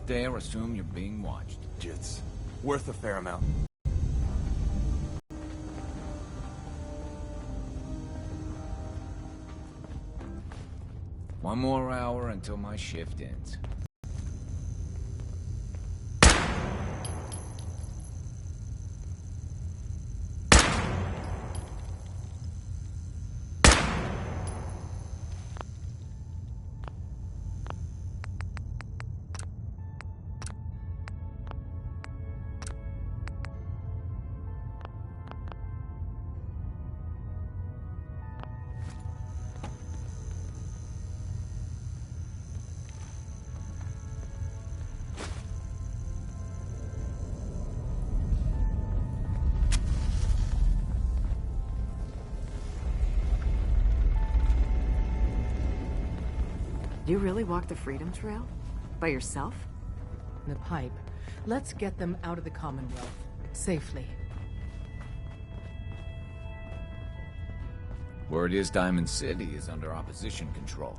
Don't dare assume you're being watched. It's worth a fair amount. One more hour until my shift ends. You really walked the Freedom Trail? By yourself? The pipe. Let's get them out of the Commonwealth. Safely. Word is Diamond City is under opposition control.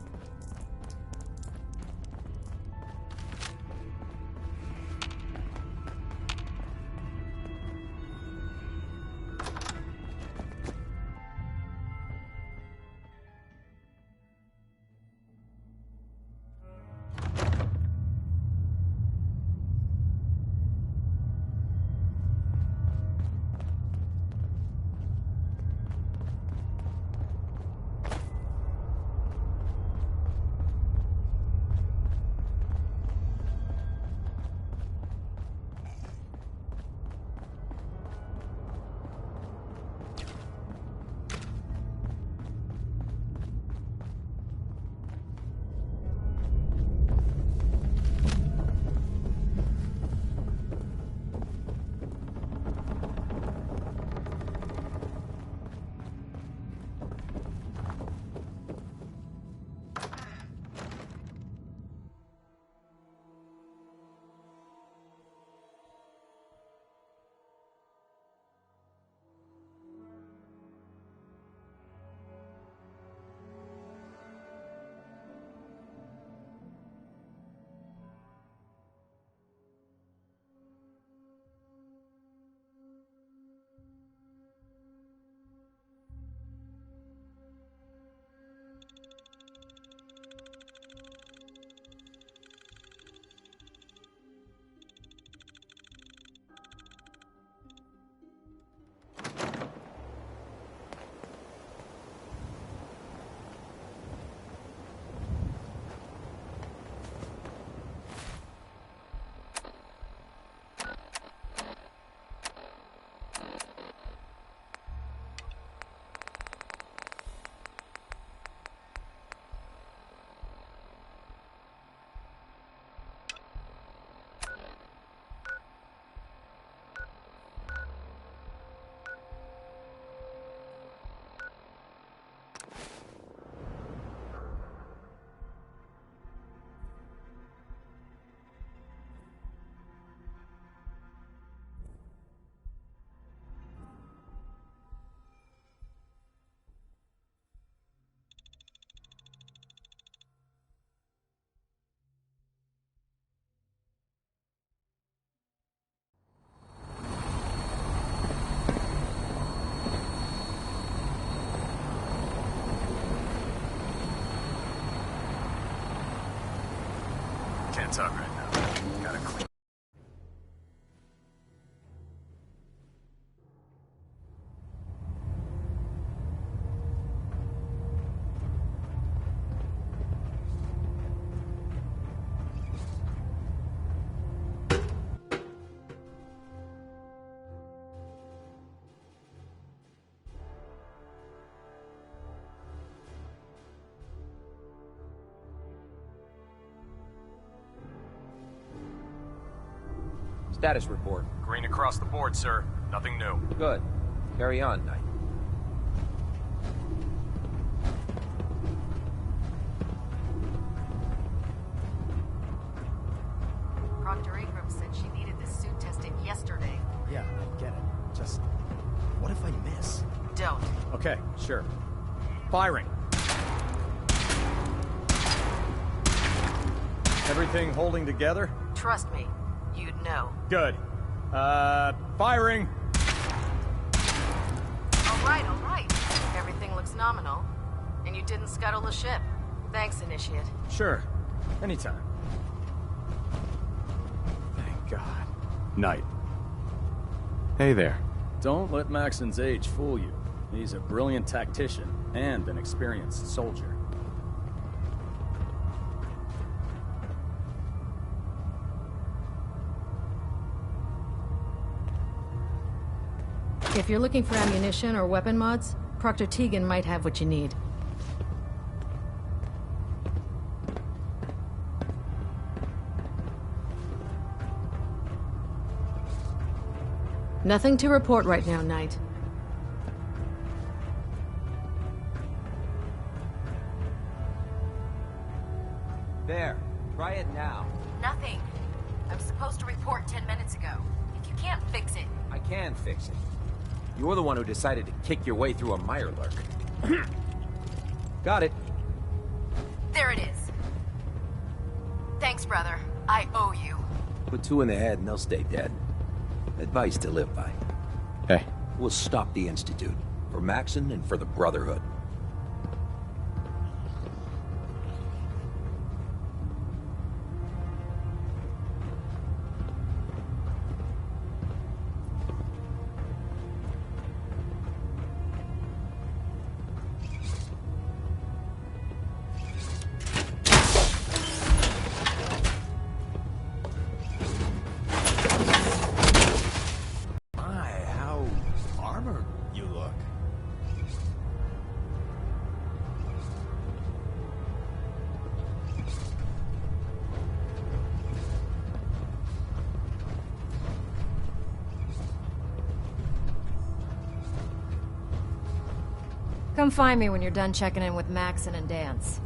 Can't talk right now. Gotta clean. Status report. Green across the board, sir. Nothing new. Good. Carry on, Knight. Proctor Ingram said she needed this suit tested yesterday. Yeah, I get it. Just, what if I miss? Don't. Okay, sure. Firing. Everything holding together? Trust me, you'd know. Good. Firing! All right. Everything looks nominal. And you didn't scuttle the ship. Thanks, Initiate. Sure. Anytime. Thank God. Knight. Hey there. Don't let Maxon's age fool you. He's a brilliant tactician and an experienced soldier. If you're looking for ammunition or weapon mods, Proctor Tegan might have what you need. Nothing to report right now, Knight. There. Try it now. Nothing. I was supposed to report 10 minutes ago. If you can't fix it... I can fix it. You're the one who decided to kick your way through a Mirelurk. Got it. There it is. Thanks, brother. I owe you. Put two in the head and they'll stay dead. Advice to live by. Hey. We'll stop the Institute. For Maxon and for the Brotherhood. Come find me when you're done checking in with Maxon and Dance.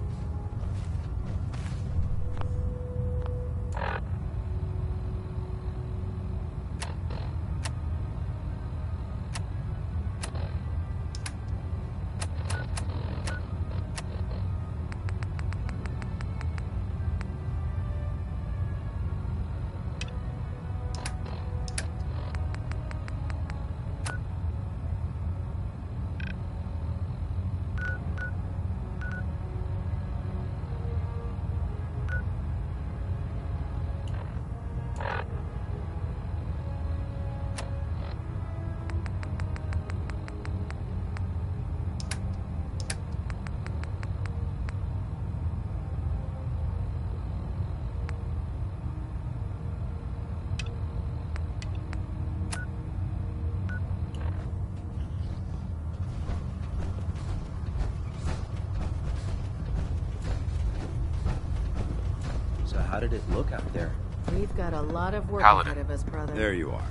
How did it look out there? We've got a lot of work Paladin. ahead of us, brother. There you are.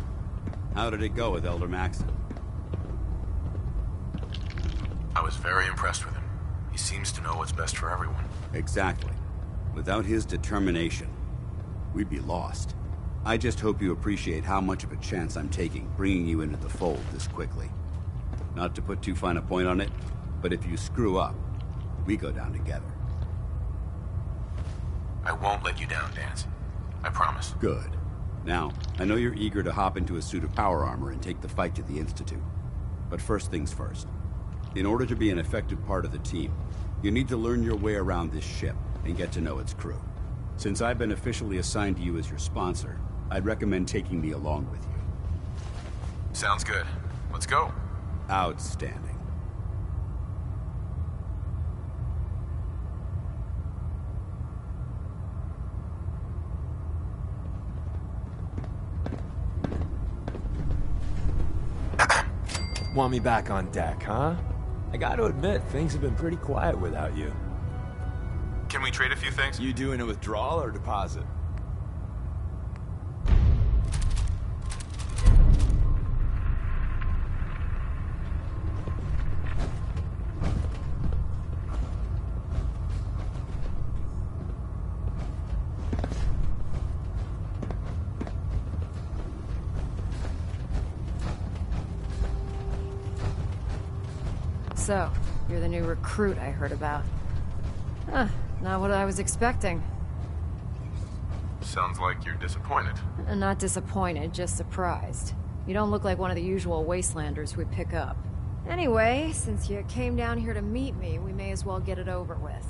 How did it go with Elder Maxon? I was very impressed with him. He seems to know what's best for everyone. Exactly. Without his determination, we'd be lost. I just hope you appreciate how much of a chance I'm taking bringing you into the fold this quickly. Not to put too fine a point on it, but if you screw up, we go down together. I won't let you down, Dance. I promise. Good. Now, I know you're eager to hop into a suit of power armor and take the fight to the Institute. But first things first. In order to be an effective part of the team, you need to learn your way around this ship and get to know its crew. Since I've been officially assigned to you as your sponsor, I'd recommend taking me along with you. Sounds good. Let's go. Outstanding. Want me back on deck, huh? I gotta admit, things have been pretty quiet without you. Can we trade a few things? You doing a withdrawal or deposit? So, you're the new recruit I heard about. Huh, not what I was expecting. Sounds like you're disappointed. Not disappointed, just surprised. You don't look like one of the usual wastelanders we pick up. Anyway, since you came down here to meet me, we may as well get it over with.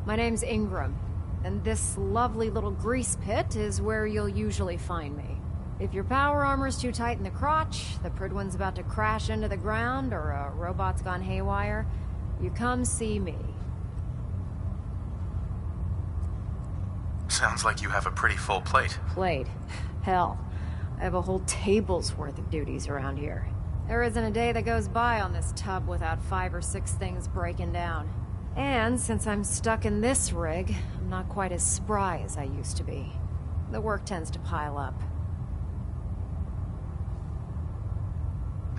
My name's Ingram, and this lovely little grease pit is where you'll usually find me. If your power armor's too tight in the crotch, the Pridwin's about to crash into the ground, or a robot's gone haywire, you come see me. Sounds like you have a pretty full plate. Plate? Hell, I have a whole table's worth of duties around here. There isn't a day that goes by on this tub without 5 or 6 things breaking down. And since I'm stuck in this rig, I'm not quite as spry as I used to be. The work tends to pile up.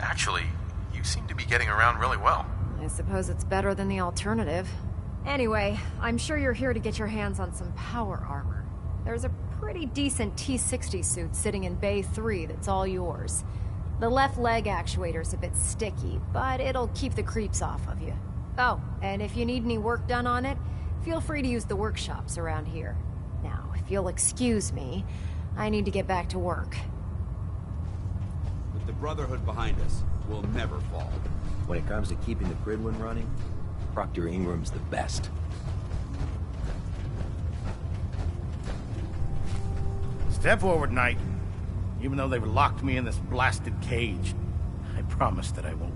Actually, you seem to be getting around really well. I suppose it's better than the alternative. Anyway, I'm sure you're here to get your hands on some power armor. There's a pretty decent T-60 suit sitting in Bay 3 that's all yours. The left leg actuator's a bit sticky, but it'll keep the creeps off of you. Oh, and if you need any work done on it, feel free to use the workshops around here. Now, if you'll excuse me, I need to get back to work. With the Brotherhood behind us, we'll never fall. When it comes to keeping the Pridwin running, Proctor Ingram's the best. Step forward, Knight. Even though they've locked me in this blasted cage, I promise that I won't.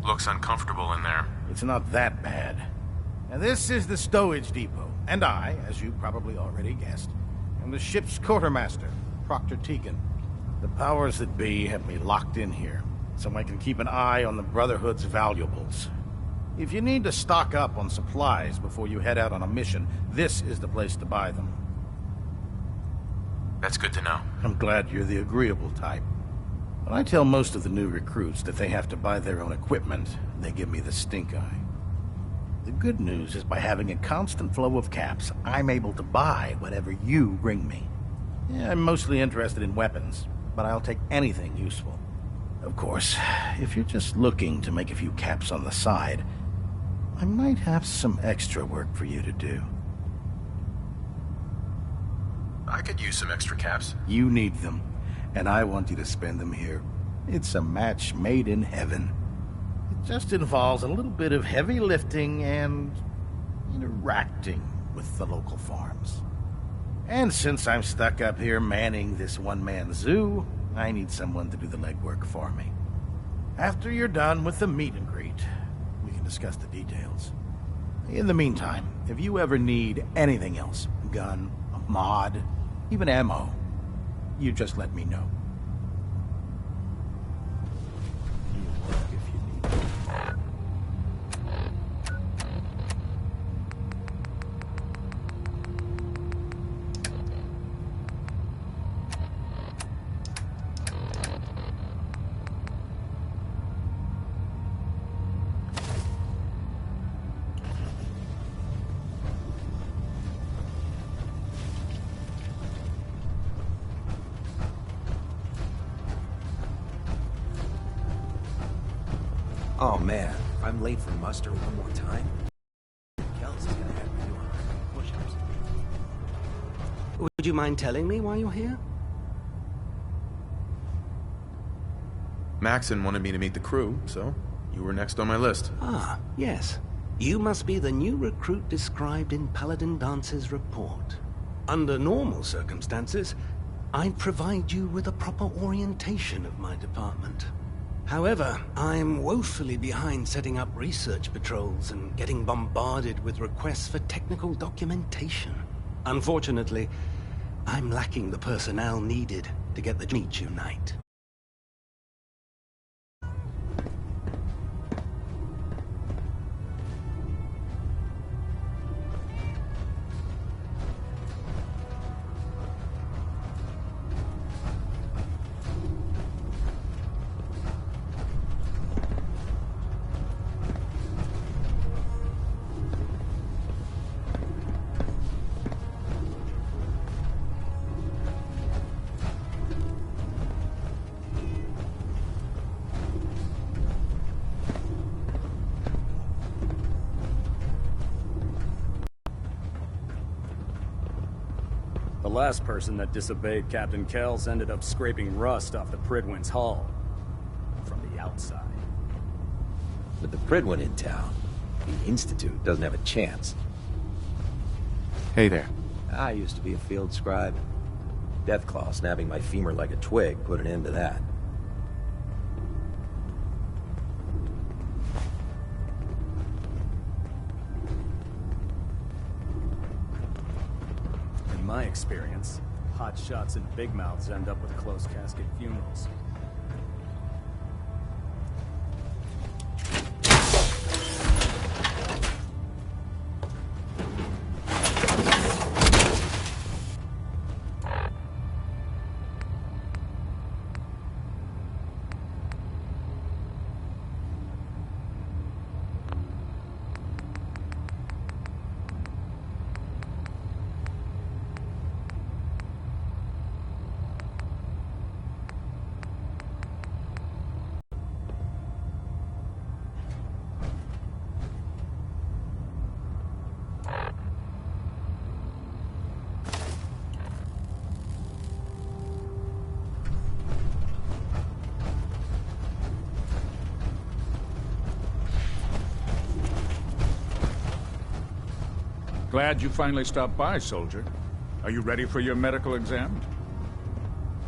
Looks uncomfortable in there. It's not that bad. Now, this is the stowage depot, and I, as you probably already guessed, am the ship's quartermaster, Proctor Tegan. The powers that be have me locked in here, so I can keep an eye on the Brotherhood's valuables. If you need to stock up on supplies before you head out on a mission, this is the place to buy them. That's good to know. I'm glad you're the agreeable type. When I tell most of the new recruits that they have to buy their own equipment, they give me the stink eye. The good news is by having a constant flow of caps, I'm able to buy whatever you bring me. Yeah, I'm mostly interested in weapons, but I'll take anything useful. Of course, if you're just looking to make a few caps on the side, I might have some extra work for you to do. I could use some extra caps. You need them, and I want you to spend them here. It's a match made in heaven. It just involves a little bit of heavy lifting and interacting with the local farms. And since I'm stuck up here manning this one-man zoo, I need someone to do the legwork for me. After you're done with the meet and greet, we can discuss the details. In the meantime, if you ever need anything else, a gun, a mod, even ammo, you just let me know. Oh man, if I'm late for muster one more time, Kelsey's gonna have me doing push-ups. Would you mind telling me why you're here? Maxon wanted me to meet the crew, so you were next on my list. Ah, yes. You must be the new recruit described in Paladin Dance's report. Under normal circumstances, I'd provide you with a proper orientation of my department. However, I'm woefully behind setting up research patrols and getting bombarded with requests for technical documentation. Unfortunately, I'm lacking the personnel needed to get the meet you, Knight. The last person that disobeyed Captain Kells ended up scraping rust off the Pridwin's hull. From the outside. With the Pridwin in town, the Institute doesn't have a chance. Hey there. I used to be a field scribe. Deathclaw snapping my femur like a twig put an end to that. In my experience, hot shots and big mouths end up with closed casket funerals. Glad you finally stopped by, soldier. Are you ready for your medical exam?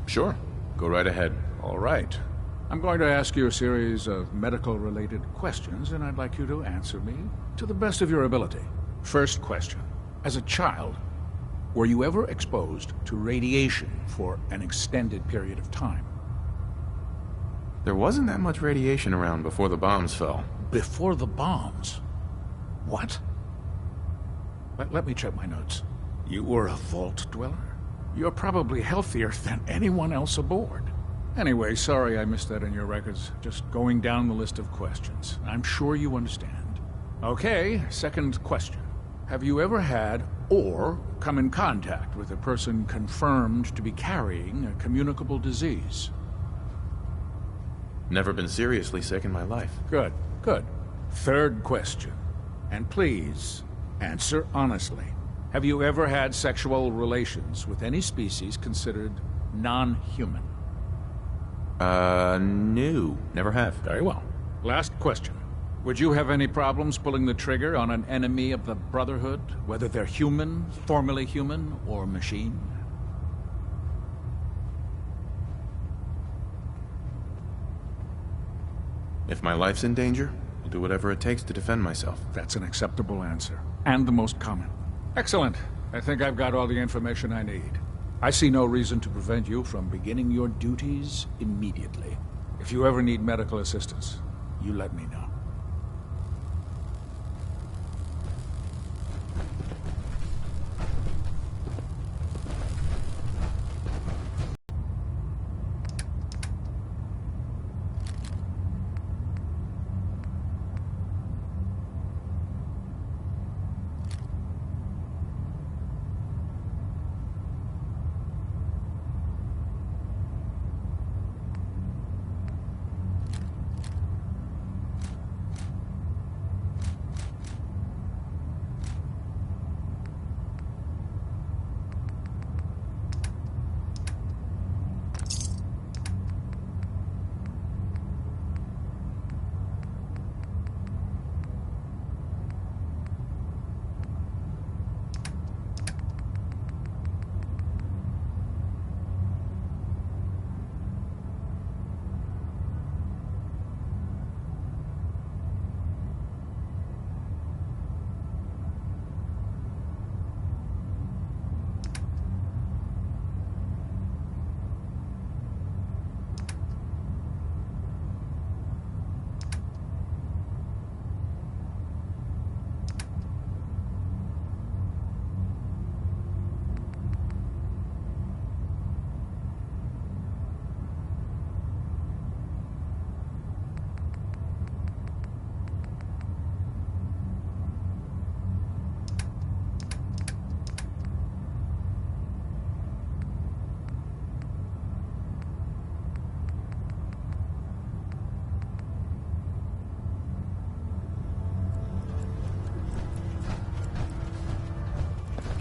Sure. Go right ahead. All right. I'm going to ask you a series of medical-related questions, and I'd like you to answer me to the best of your ability. First question. As a child, were you ever exposed to radiation for an extended period of time? There wasn't that much radiation around before the bombs fell. Before the bombs? What? Let me check my notes. You were a vault dweller? You're probably healthier than anyone else aboard. Anyway, sorry I missed that in your records. Just going down the list of questions. I'm sure you understand. Okay, second question. Have you ever had or come in contact with a person confirmed to be carrying a communicable disease? Never been seriously sick in my life. Good, good. Third question. And please, answer honestly. Have you ever had sexual relations with any species considered non-human? No. Never have. Very well. Last question. Would you have any problems pulling the trigger on an enemy of the Brotherhood, whether they're human, formerly human, or machine? If my life's in danger, I'll do whatever it takes to defend myself. That's an acceptable answer, and the most common. Excellent. I think I've got all the information I need. I see no reason to prevent you from beginning your duties immediately. If you ever need medical assistance, you let me know.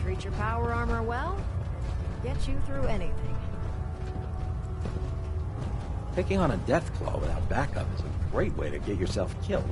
Treat your power armor well? get you through anything. Picking on a death claw without backup is a great way to get yourself killed.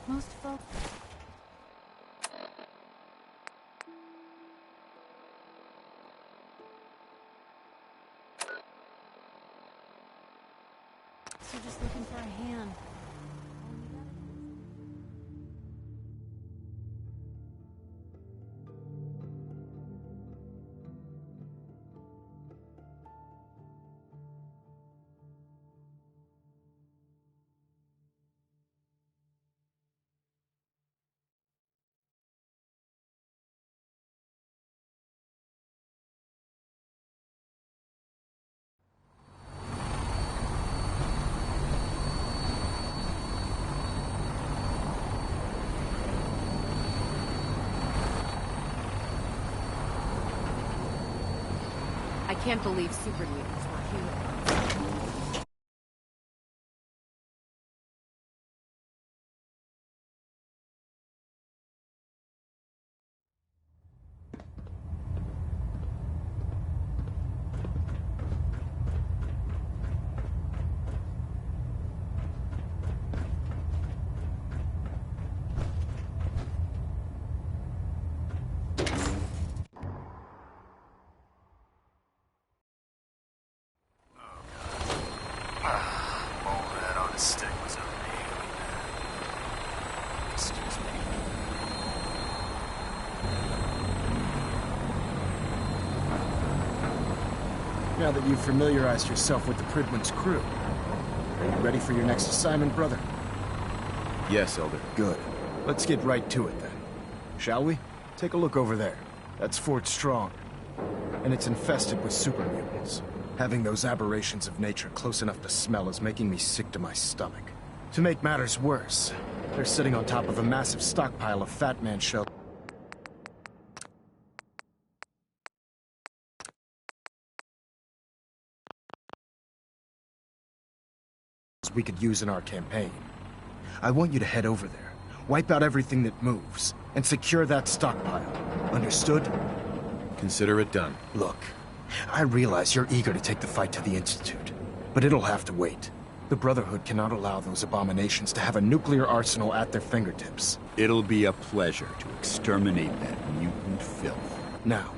Most folks... So just looking for a hand. I can't believe super mutants were human. Now that you've familiarized yourself with the Pridwin's crew, are you ready for your next assignment, brother? Yes, Elder. Good. Let's get right to it, then. Shall we? Take a look over there. That's Fort Strong. And it's infested with super mutants. Having those aberrations of nature close enough to smell is making me sick to my stomach. To make matters worse, they're sitting on top of a massive stockpile of Fat Man shells. We could use in our campaign. I want you to head over there, wipe out everything that moves, and secure that stockpile. Understood? Consider it done. Look, I realize you're eager to take the fight to the Institute, but it'll have to wait. The Brotherhood cannot allow those abominations to have a nuclear arsenal at their fingertips. It'll be a pleasure to exterminate that mutant filth. Now,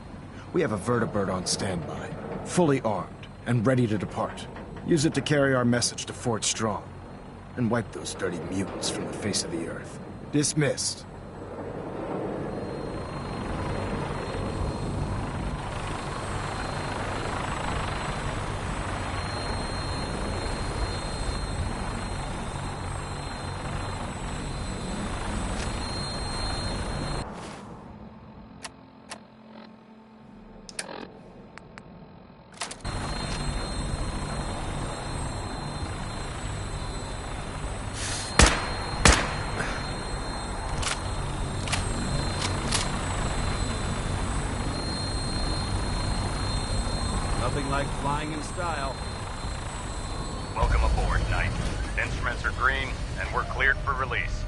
we have a vertibird on standby, fully armed and ready to depart. Use it to carry our message to Fort Strong, and wipe those dirty mutants from the face of the earth. Dismissed. Nothing like flying in style. Welcome aboard, Knight. Instruments are green, and we're cleared for release.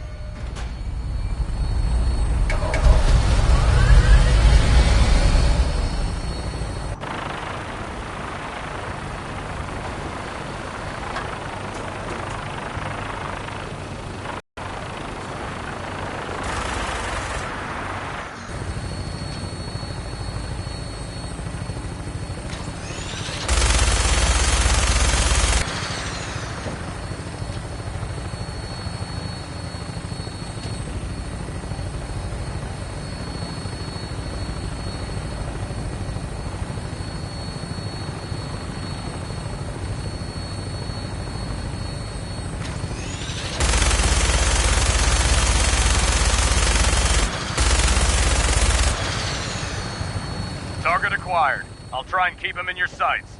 Target acquired. I'll try and keep him in your sights.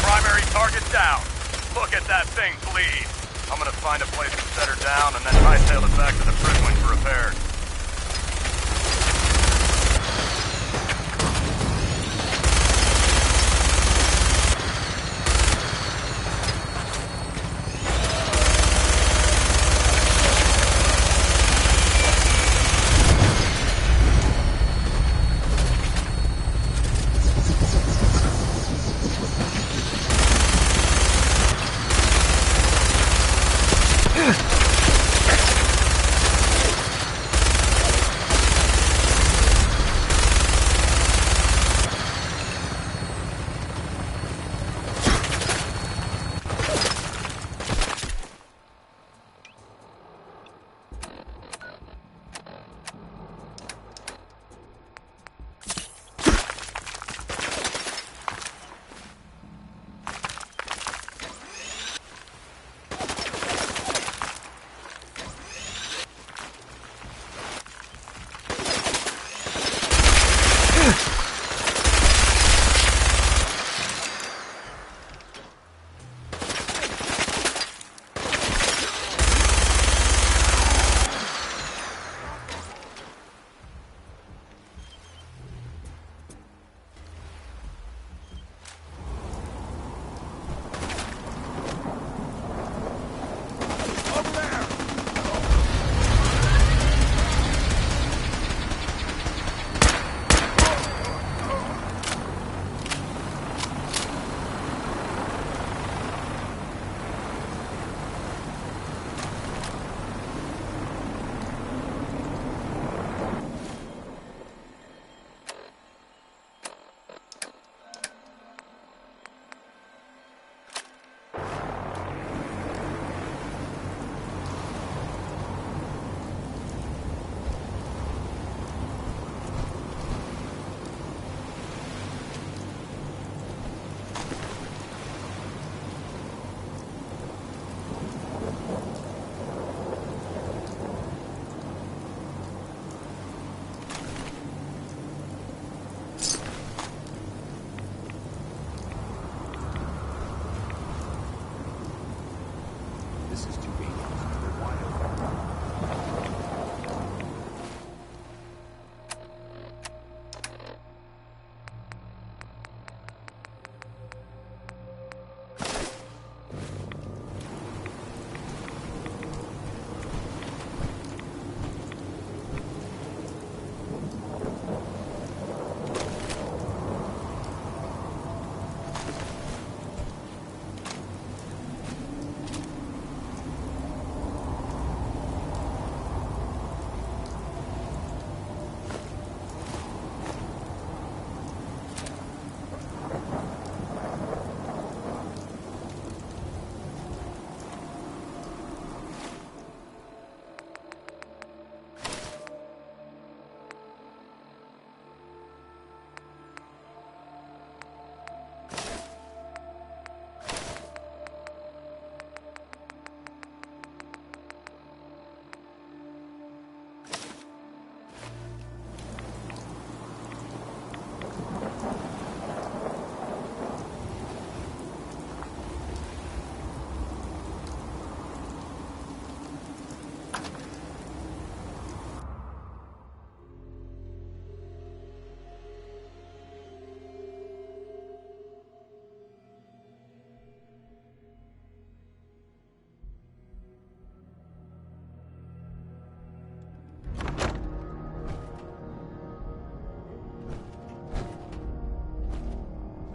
Primary target down. Look at that thing bleed. I'm gonna find a place to set her down and then hightail it back to the Fridwin for repairs.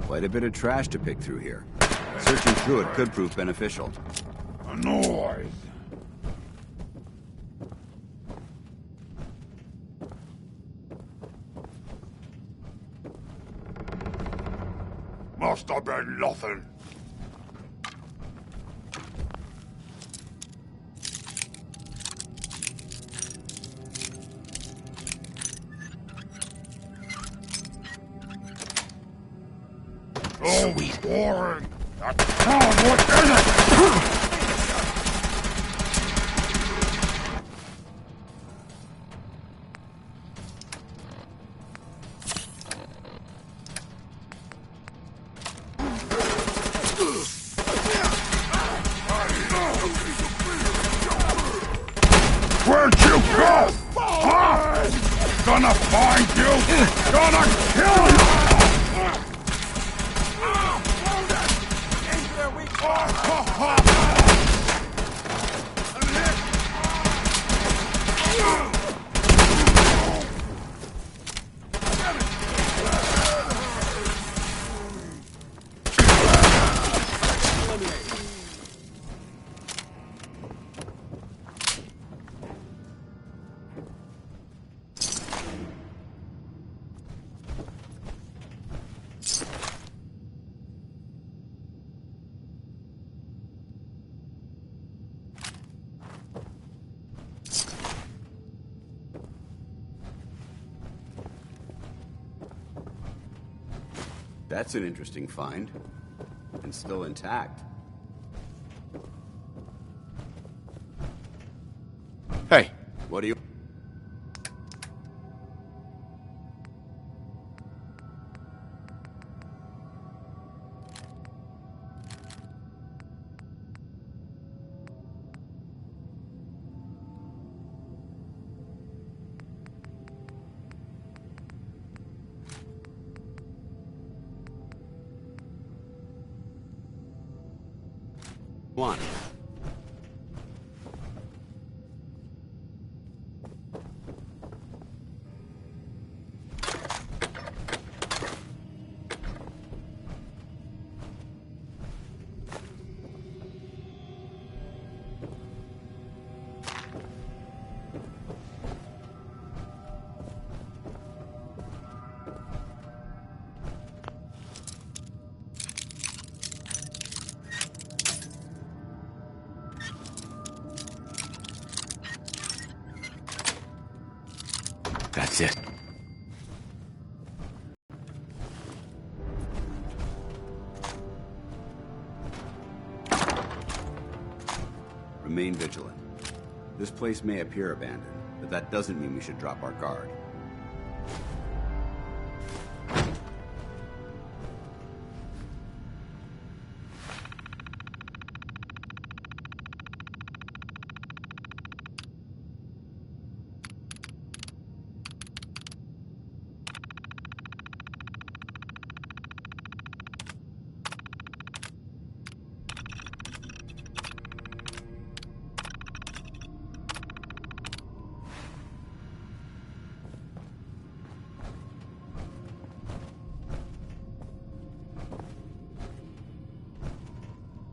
Quite a bit of trash to pick through here. Searching through it could prove beneficial. Annoyed. Must have been nothing. Oh, he's boring. That town, what is it? Where'd you go? Huh? Gonna find you! Gonna kill you! That's an interesting find. And still intact. Hey. What do you... One. That's it. Remain vigilant. This place may appear abandoned, but that doesn't mean we should drop our guard.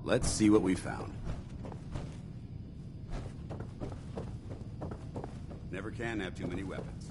Let's see what we found. Never can have too many weapons.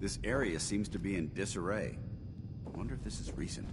This area seems to be in disarray. I wonder if this is recent.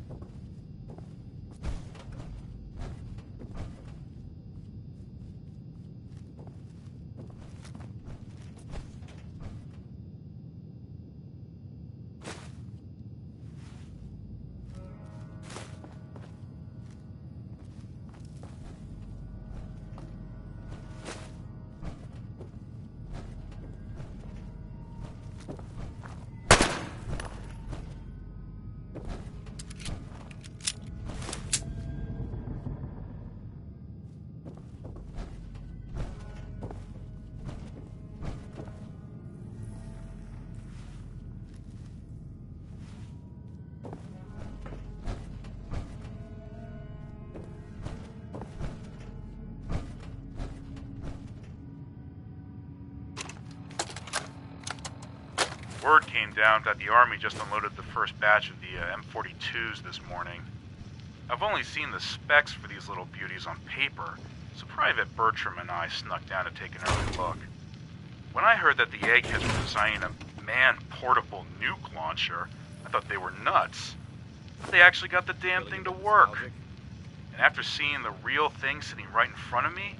Word came down that the Army just unloaded the first batch of the M42s this morning. I've only seen the specs for these little beauties on paper, so Private Bertram and I snuck down to take an early look. When I heard that the eggheads were designing a man-portable nuke launcher, I thought they were nuts. But they actually got the damn thing to work. And after seeing the real thing sitting right in front of me,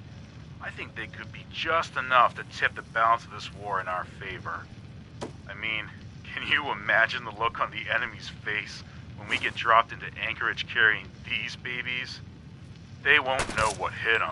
I think they could be just enough to tip the balance of this war in our favor. I mean, can you imagine the look on the enemy's face when we get dropped into Anchorage carrying these babies? They won't know what hit them.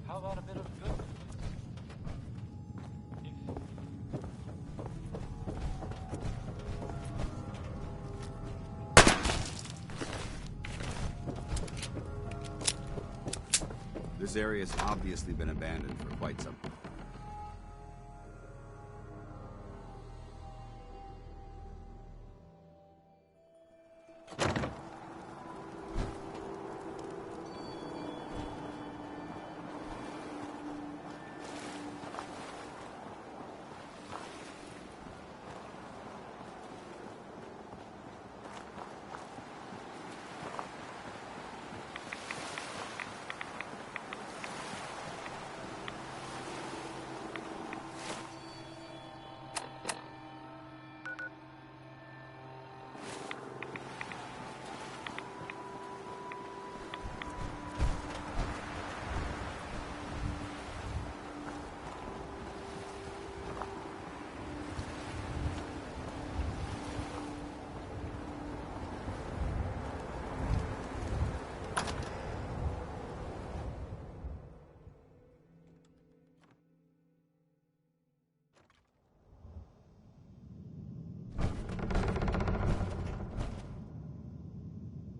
How about a bit of good? This area has obviously been abandoned for quite some time.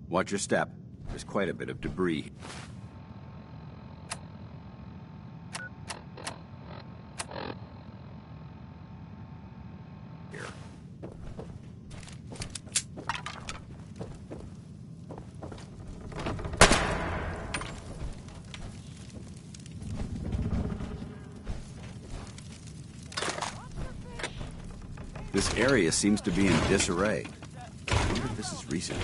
Watch your step. There's quite a bit of debris. Here. This area seems to be in disarray. I wonder if this is recent.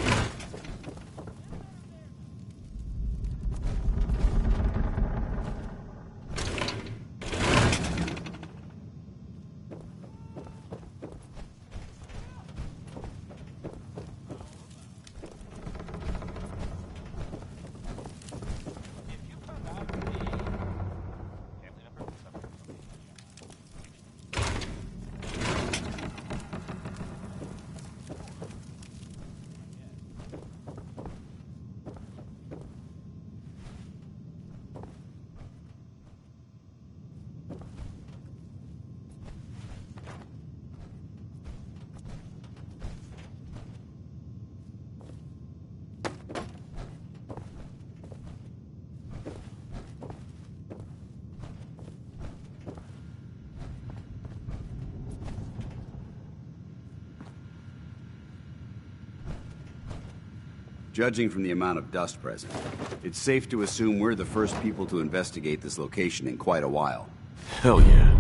Judging from the amount of dust present, it's safe to assume we're the first people to investigate this location in quite a while. Hell yeah.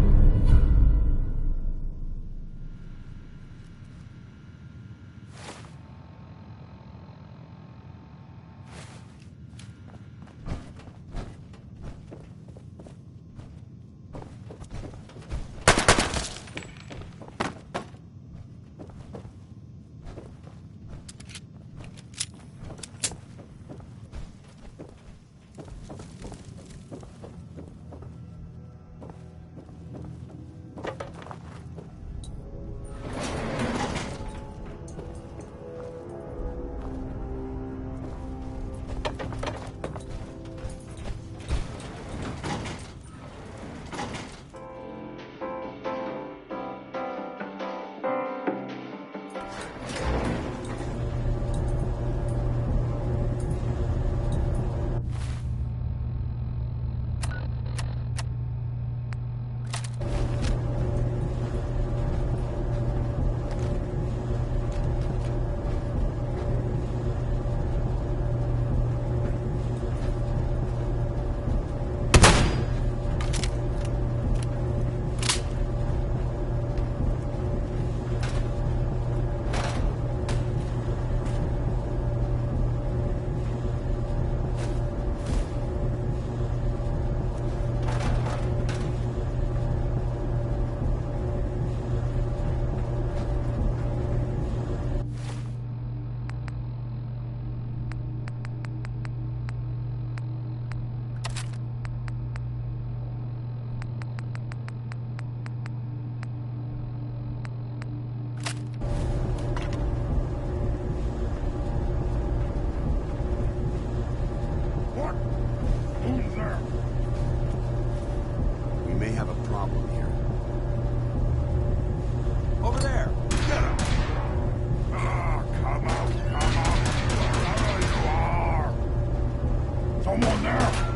We may have a problem here. Over there! Get him! Come out, wherever you are! Someone there!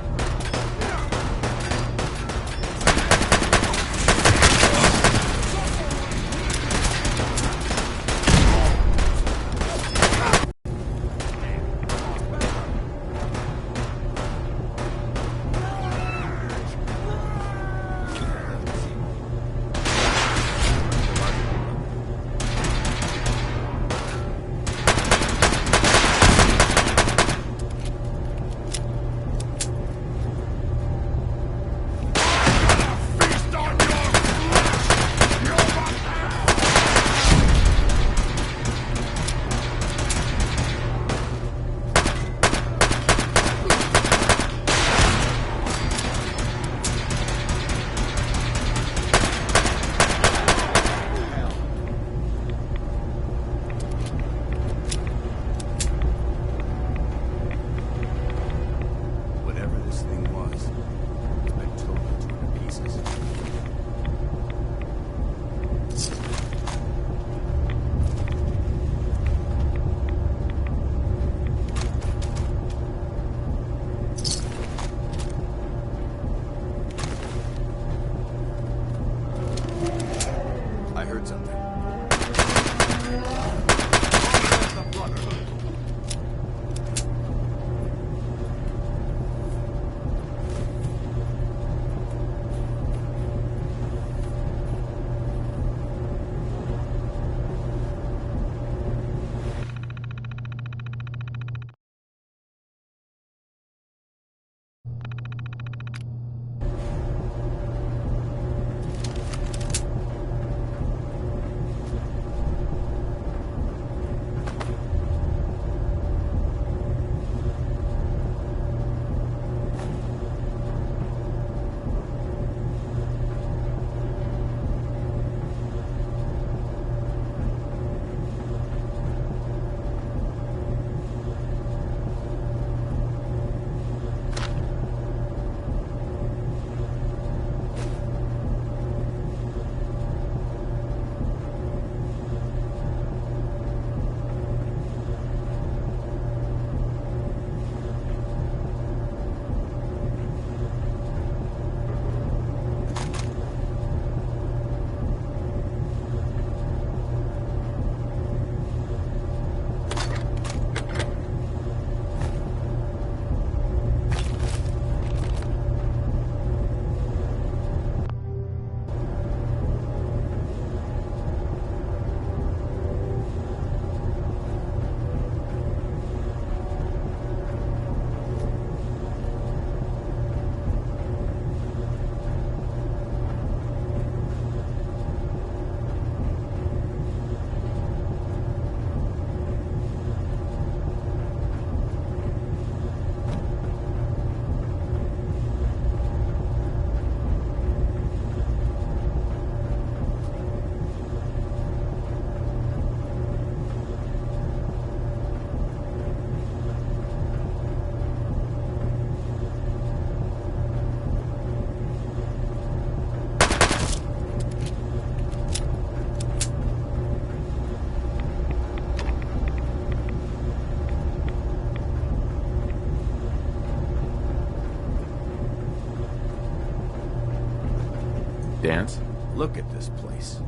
Dance? Look at this place.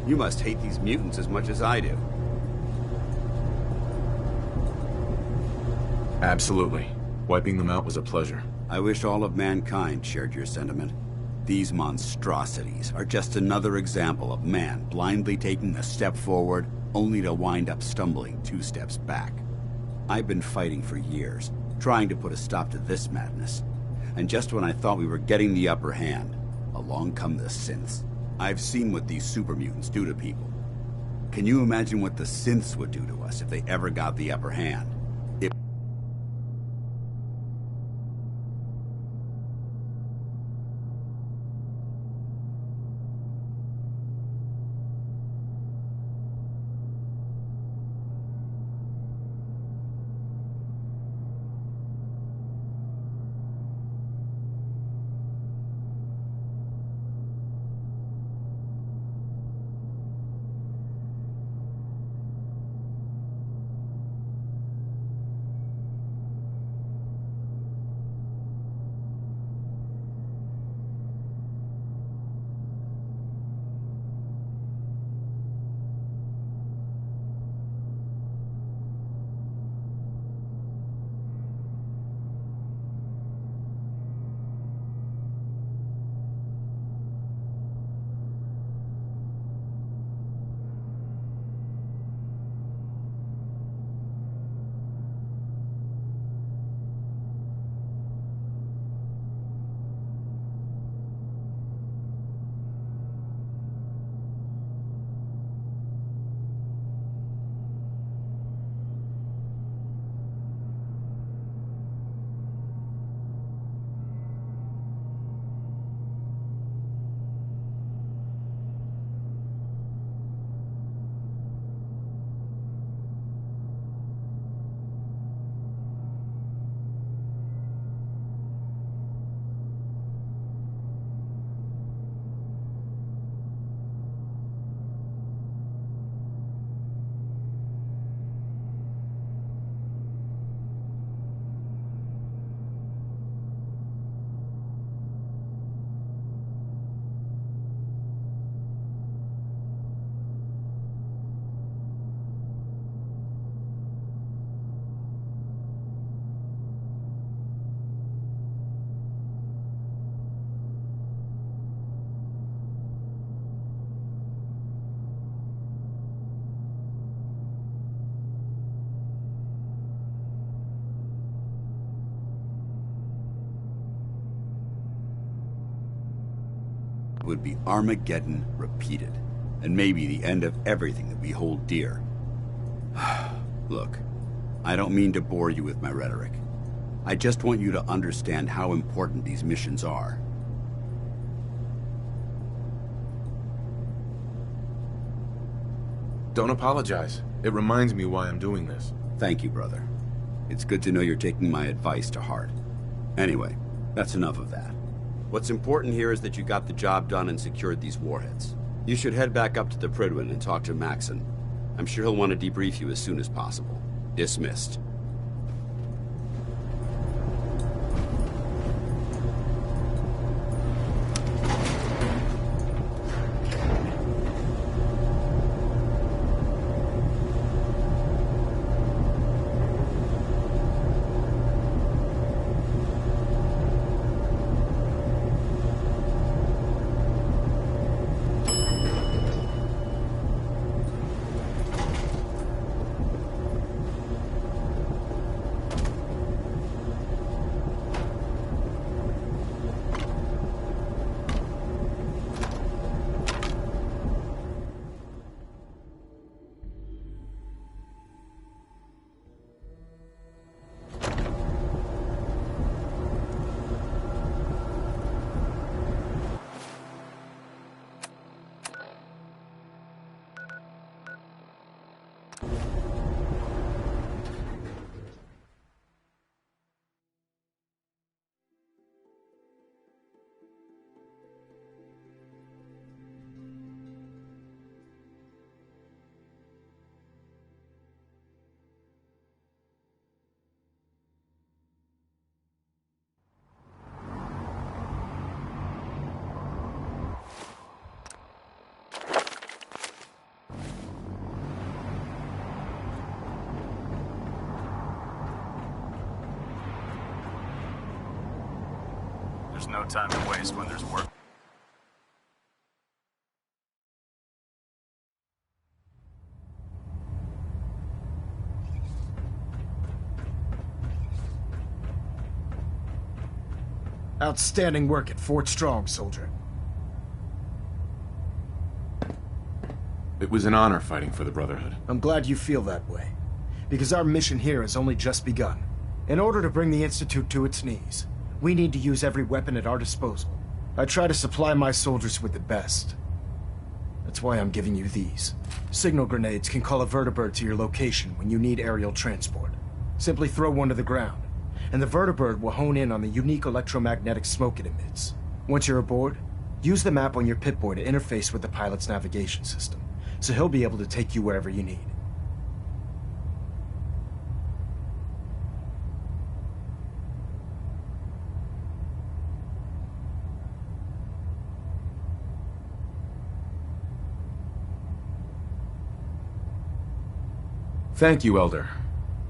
You must hate these mutants as much as I do. Absolutely. Wiping them out was a pleasure. I wish all of mankind shared your sentiment. These monstrosities are just another example of man blindly taking a step forward, only to wind up stumbling 2 steps back. I've been fighting for years, trying to put a stop to this madness. And just when I thought we were getting the upper hand, along come the synths. I've seen what these super mutants do to people. Can you imagine what the synths would do to us if they ever got the upper hand? Would be Armageddon repeated, and maybe the end of everything that we hold dear. Look, I don't mean to bore you with my rhetoric. I just want you to understand how important these missions are. Don't apologize. It reminds me why I'm doing this. Thank you, brother. It's good to know you're taking my advice to heart. Anyway, that's enough of that. What's important here is that you got the job done and secured these warheads. You should head back up to the Prydwen and talk to Maxon. I'm sure he'll want to debrief you as soon as possible. Dismissed. There's no time to waste when there's work. Outstanding work at Fort Strong, soldier. It was an honor fighting for the Brotherhood. I'm glad you feel that way, because our mission here has only just begun. In order to bring the Institute to its knees, we need to use every weapon at our disposal. I try to supply my soldiers with the best. That's why I'm giving you these. Signal grenades can call a vertibird to your location when you need aerial transport. Simply throw one to the ground, and the vertibird will hone in on the unique electromagnetic smoke it emits. Once you're aboard, use the map on your Pip-Boy to interface with the pilot's navigation system, so he'll be able to take you wherever you need. Thank you, Elder.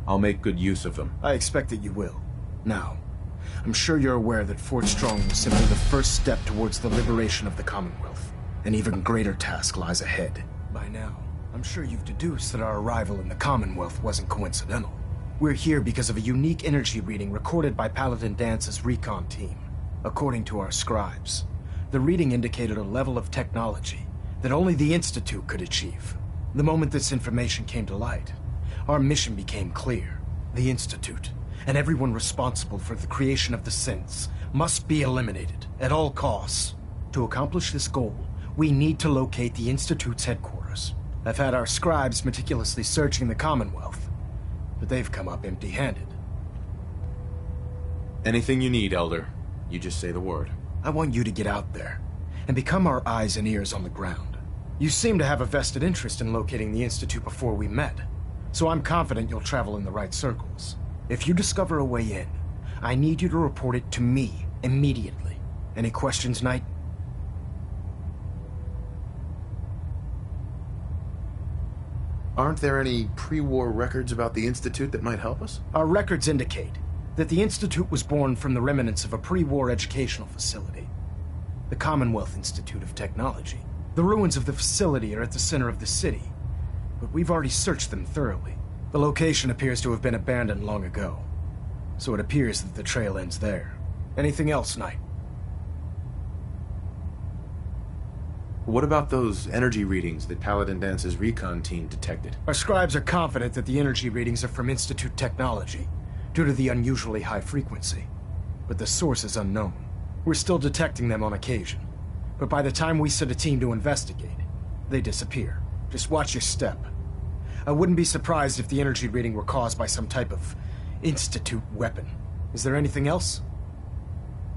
I'll make good use of them. I expect that you will. Now, I'm sure you're aware that Fort Strong was simply the first step towards the liberation of the Commonwealth. An even greater task lies ahead. By now, I'm sure you've deduced that our arrival in the Commonwealth wasn't coincidental. We're here because of a unique energy reading recorded by Paladin Dance's recon team. According to our scribes, the reading indicated a level of technology that only the Institute could achieve. The moment this information came to light, our mission became clear. The Institute, and everyone responsible for the creation of the synths, must be eliminated at all costs. To accomplish this goal, we need to locate the Institute's headquarters. I've had our scribes meticulously searching the Commonwealth, but they've come up empty-handed. Anything you need, Elder. You just say the word. I want you to get out there and become our eyes and ears on the ground. You seem to have a vested interest in locating the Institute before we met, so I'm confident you'll travel in the right circles. If you discover a way in, I need you to report it to me immediately. Any questions, Knight? Aren't there any pre-war records about the Institute that might help us? Our records indicate that the Institute was born from the remnants of a pre-war educational facility, the Commonwealth Institute of Technology. The ruins of the facility are at the center of the city, but we've already searched them thoroughly. The location appears to have been abandoned long ago, so it appears that the trail ends there. Anything else, Knight? What about those energy readings that Paladin Dance's recon team detected? Our scribes are confident that the energy readings are from Institute technology, due to the unusually high frequency. But the source is unknown. We're still detecting them on occasion, but by the time we send a team to investigate, they disappear. Just watch your step. I wouldn't be surprised if the energy reading were caused by some type of Institute weapon. Is there anything else?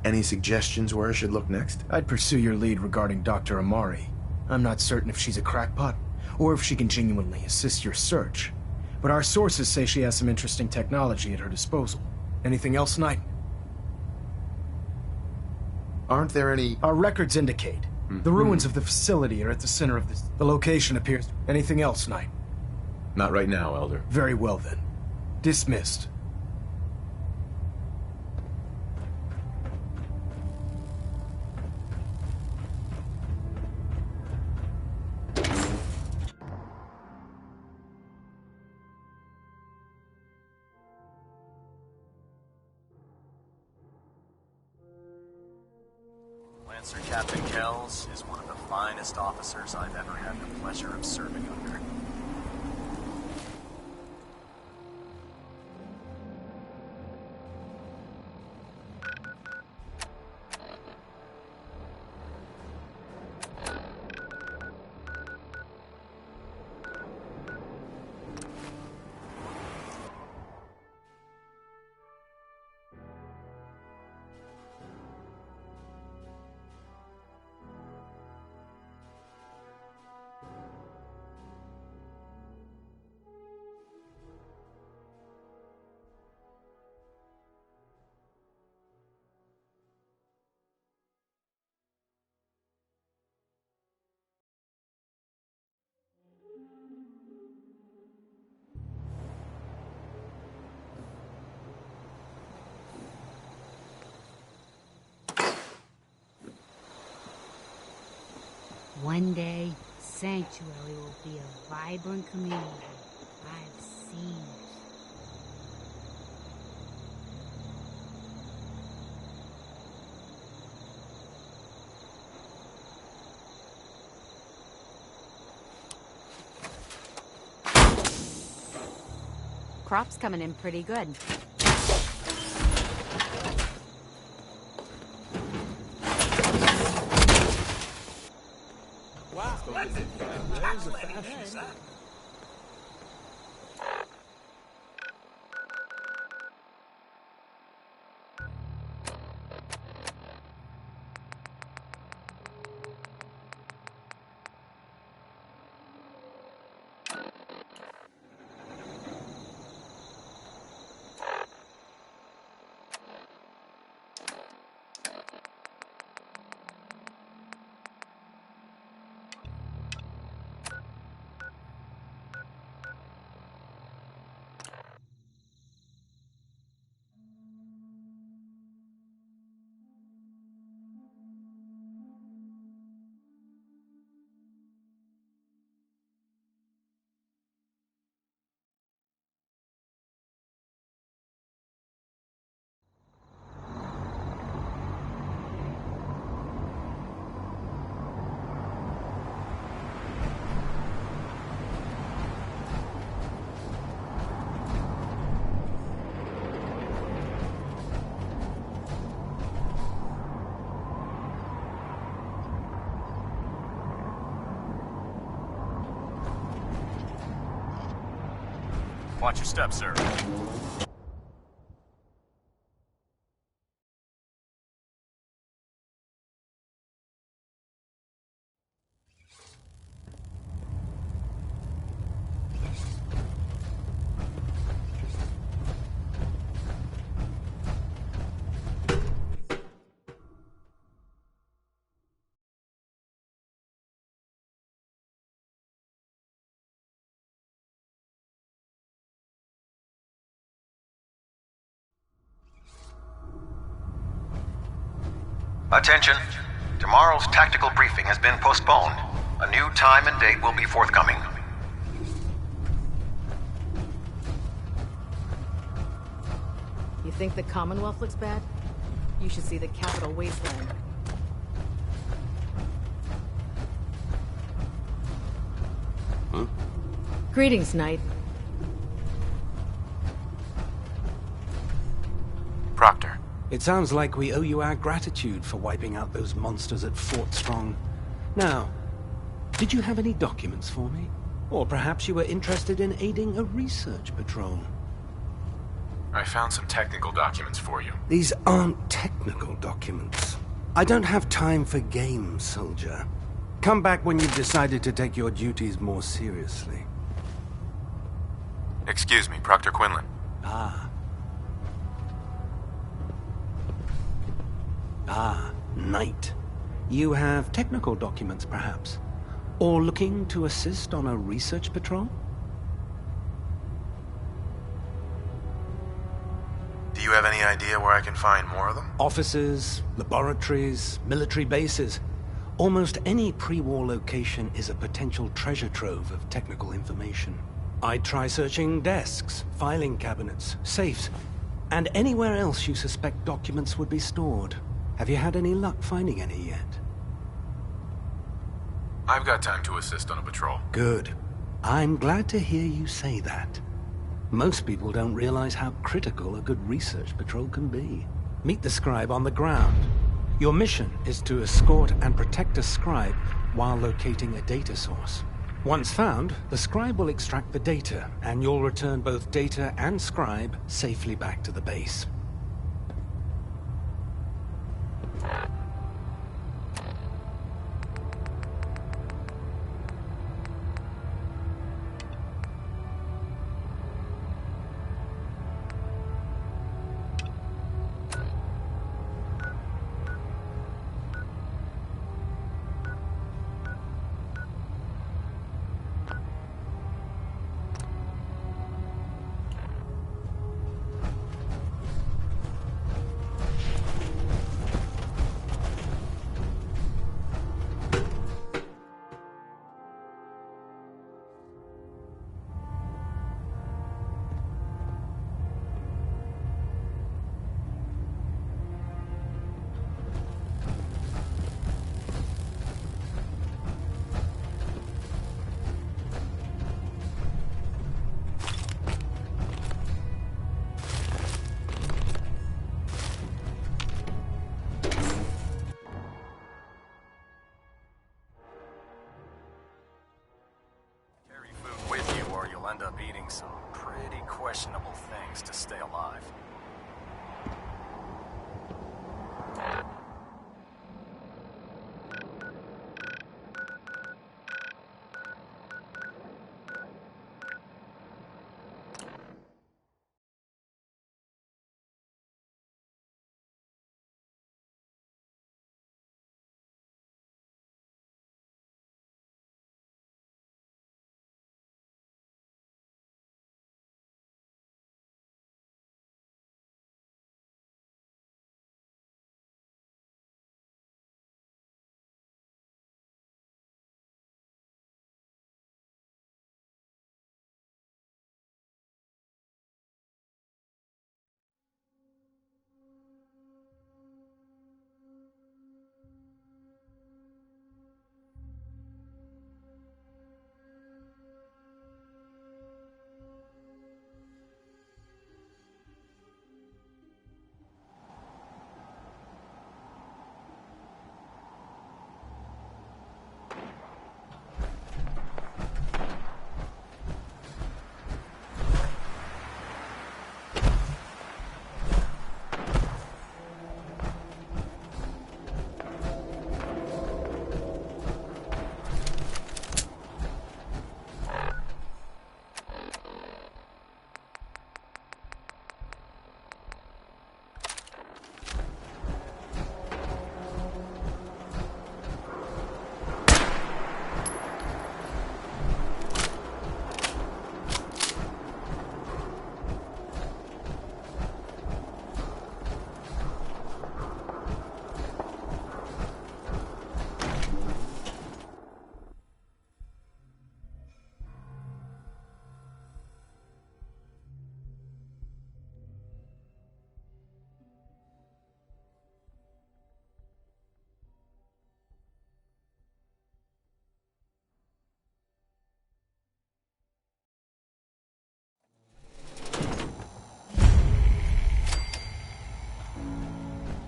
Any suggestions where I should look next? I'd pursue your lead regarding Dr. Amari. I'm not certain if she's a crackpot, or if she can genuinely assist your search. But our sources say she has some interesting technology at her disposal. Anything else, Knight? Aren't there any... Our records indicate the ruins of the facility are at the center of this. The location appears... Anything else, Knight? Not right now, Elder. Very well, then. Dismissed. Lancer Captain Kells is one of the finest officers I've ever had the pleasure of serving under. One day, Sanctuary will be a vibrant community. I've seen it. Crop's coming in pretty good. Wow, there's a fashion style. Watch your step, sir. Attention. Tomorrow's tactical briefing has been postponed. A new time and date will be forthcoming. You think the Commonwealth looks bad? You should see the Capital Wasteland. Huh? Greetings, Knight. Proctor. It sounds like we owe you our gratitude for wiping out those monsters at Fort Strong. Now, did you have any documents for me? Or perhaps you were interested in aiding a research patrol? I found some technical documents for you. These aren't technical documents. I don't have time for games, soldier. Come back when you've decided to take your duties more seriously. Excuse me, Proctor Quinlan. Knight. You have technical documents, perhaps? Or looking to assist on a research patrol? Do you have any idea where I can find more of them? Offices, laboratories, military bases. Almost any pre-war location is a potential treasure trove of technical information. I'd try searching desks, filing cabinets, safes, and anywhere else you suspect documents would be stored. Have you had any luck finding any yet? I've got time to assist on a patrol. Good. I'm glad to hear you say that. Most people don't realize how critical a good research patrol can be. Meet the scribe on the ground. Your mission is to escort and protect a scribe while locating a data source. Once found, the scribe will extract the data, and you'll return both data and scribe safely back to the base.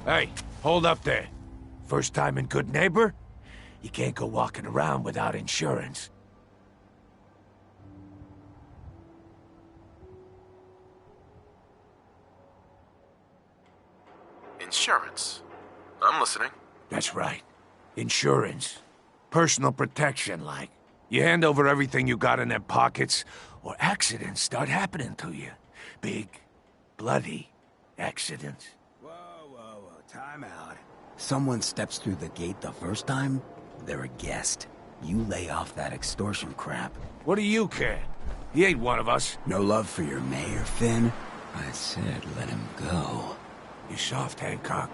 Hey, hold up there. First time in Good Neighbor? You can't go walking around without insurance. Insurance. I'm listening. That's right. Insurance. Personal protection, like. You hand over everything you got in them pockets, or accidents start happening to you. Big, bloody accidents. Whoa, time out. Someone steps through the gate the first time, they're a guest. You lay off that extortion crap. What do you care? He ain't one of us. No love for your mayor, Finn? I said let him go. You're soft, Hancock.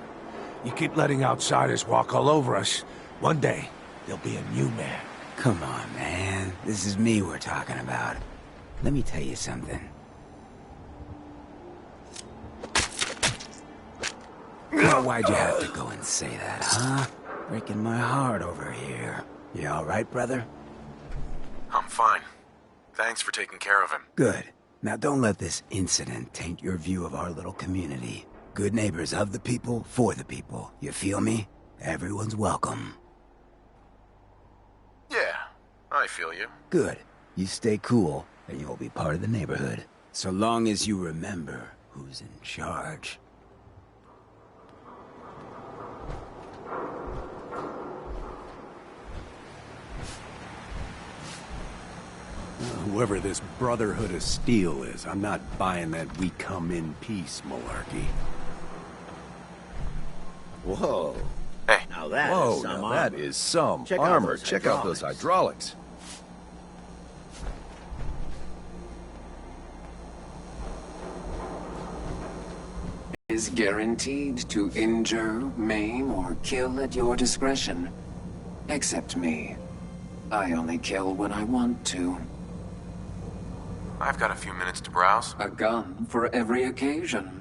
You keep letting outsiders walk all over us. One day, there'll be a new man. Come on, man. This is me we're talking about. Let me tell you something. Well, why'd you have to go and say that, huh? Breaking my heart over here. You all right, brother? I'm fine. Thanks for taking care of him. Good. Now don't let this incident taint your view of our little community. Good neighbors of the people, for the people. You feel me? Everyone's welcome. Yeah, I feel you. Good. You stay cool, and you'll be part of the neighborhood. So long as you remember who's in charge. Whoever this Brotherhood of Steel is, I'm not buying that we come in peace malarkey. Whoa. Hey. Now that Whoa, is some now armor. that is some Check out armor. those Check out those hydraulics. Is guaranteed to injure, maim, or kill at your discretion. Except me. I only kill when I want to. I've got a few minutes to browse. A gun for every occasion.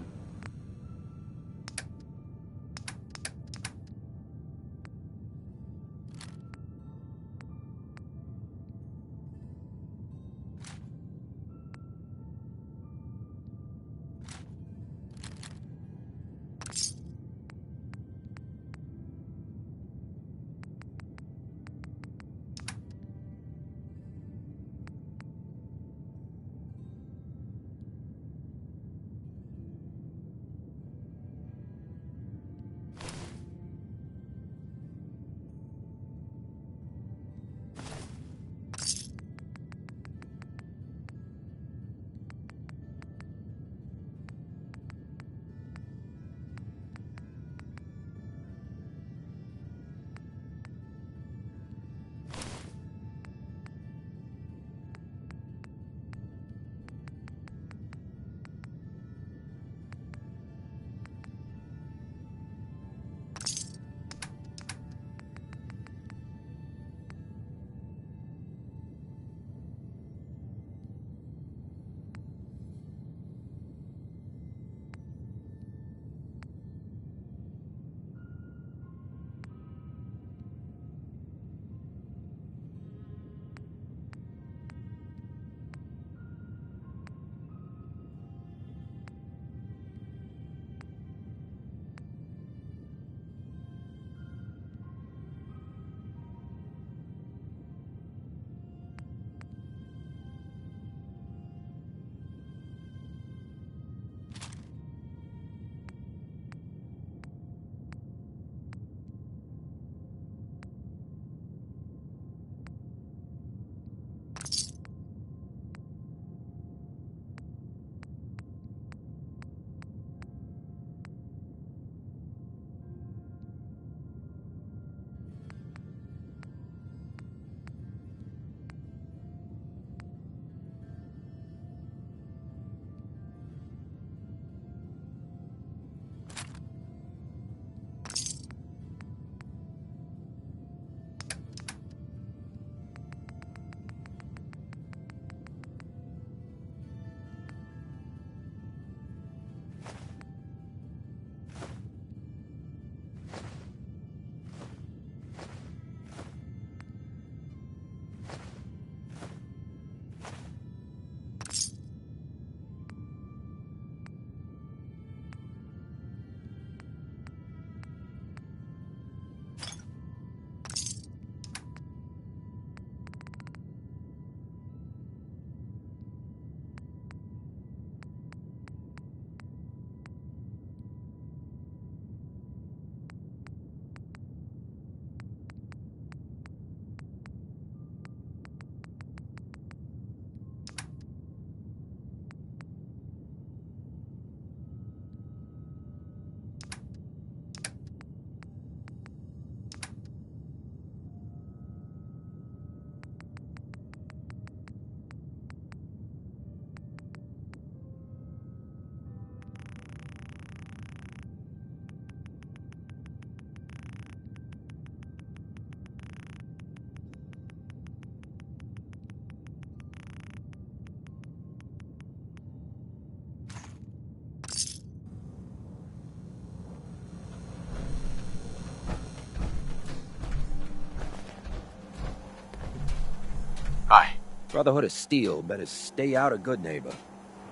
Brotherhood of Steel better stay out of Good Neighbor.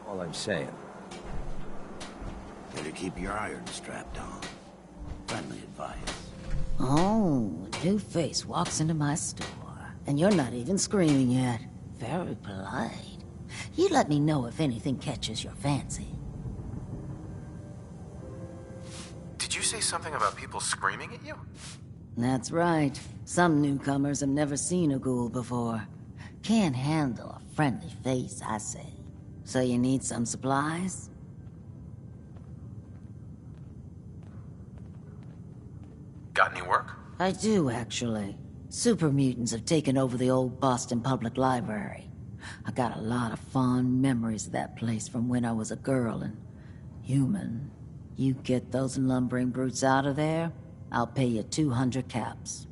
All I'm saying. Better keep your iron strapped on. Friendly advice. Oh, a new face walks into my store, and you're not even screaming yet. Very polite. You let me know if anything catches your fancy. Did you say something about people screaming at you? That's right. Some newcomers have never seen a ghoul before. Can't handle a friendly face, I say. So you need some supplies? Got any work? I do, actually. Super mutants have taken over the old Boston Public Library. I got a lot of fond memories of that place from when I was a girl and human. You get those lumbering brutes out of there, I'll pay you 200 caps.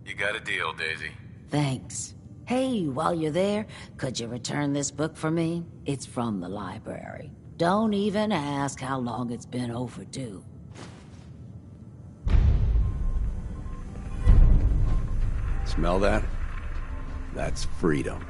You got a deal, Daisy. Thanks. Hey, while you're there, could you return this book for me? It's from the library. Don't even ask how long it's been overdue. Smell that? That's freedom.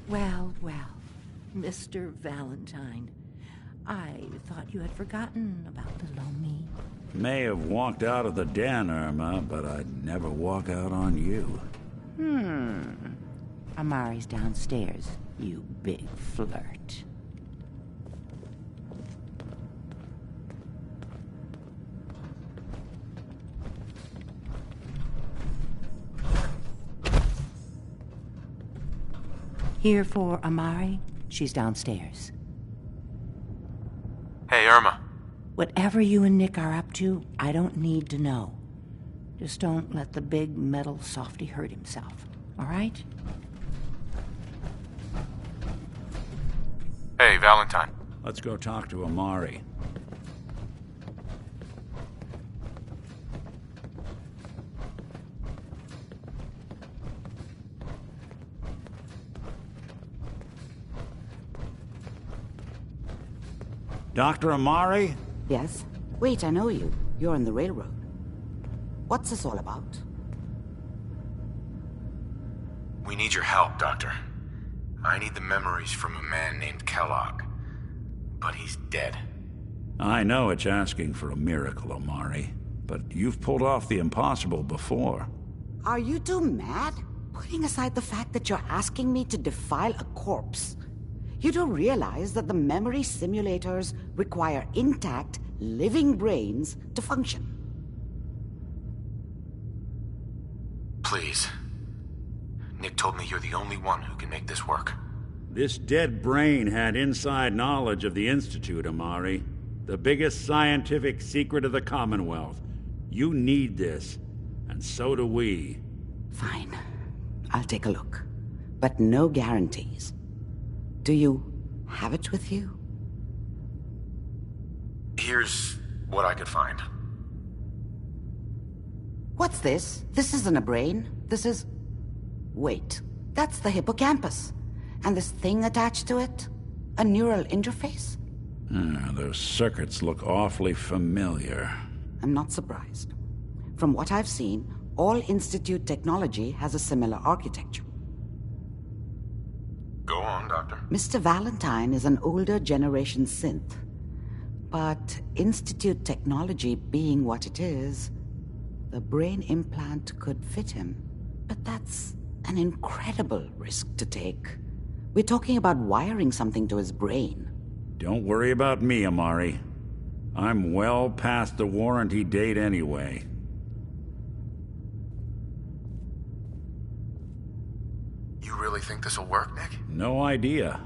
Well, well, Mr. Valentine. I thought you had forgotten about little me. May have walked out of the den, Irma, but I'd never walk out on you. Amari's downstairs, you big flirt. Here for Amari? She's downstairs. Hey, Irma. Whatever you and Nick are up to, I don't need to know. Just don't let the big metal softy hurt himself, all right? Hey, Valentine. Let's go talk to Amari. Dr. Amari? Yes? Wait, I know you. You're on the railroad. What's this all about? We need your help, Doctor. I need the memories from a man named Kellogg. But he's dead. I know it's asking for a miracle, Amari, but you've pulled off the impossible before. Are you two mad? Putting aside the fact that you're asking me to defile a corpse, you don't realize that the memory simulators require intact, living brains to function. Please. Nick told me you're the only one who can make this work. This dead brain had inside knowledge of the Institute, Amari. The biggest scientific secret of the Commonwealth. You need this, and so do we. Fine. I'll take a look. But no guarantees. Do you have it with you? Here's what I could find. What's this? This isn't a brain. This is... Wait. That's the hippocampus. And this thing attached to it? A neural interface? Those circuits look awfully familiar. I'm not surprised. From what I've seen, all Institute technology has a similar architecture. Go on, Doctor. Mr. Valentine is an older generation synth. But Institute technology being what it is, the brain implant could fit him. But that's an incredible risk to take. We're talking about wiring something to his brain. Don't worry about me, Amari. I'm well past the warranty date anyway. think this'll work, Nick? No idea.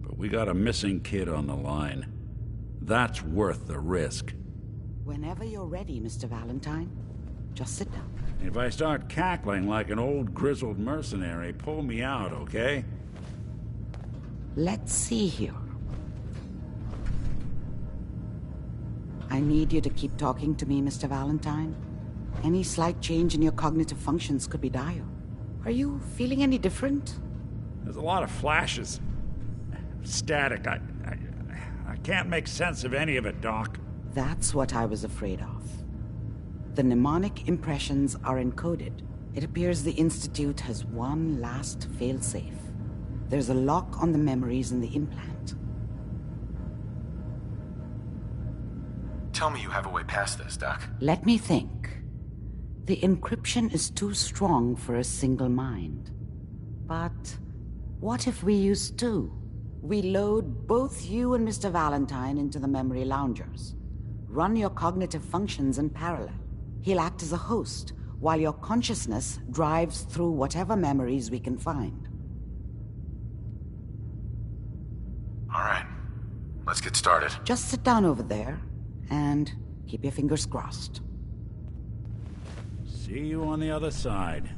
But we got a missing kid on the line. That's worth the risk. Whenever you're ready, Mr. Valentine, just sit down. If I start cackling like an old grizzled mercenary, pull me out, okay? Let's see here. I need you to keep talking to me, Mr. Valentine. Any slight change in your cognitive functions could be dire. Are you feeling any different? There's a lot of flashes. Static. I can't make sense of any of it, Doc. That's what I was afraid of. The mnemonic impressions are encoded. It appears the Institute has one last failsafe. There's a lock on the memories in the implant. Tell me you have a way past this, Doc. Let me think. The encryption is too strong for a single mind. But what if we use two? We load both you and Mr. Valentine into the memory loungers. Run your cognitive functions in parallel. He'll act as a host, while your consciousness drives through whatever memories we can find. All right. Let's get started. Just sit down over there, and keep your fingers crossed. See you on the other side.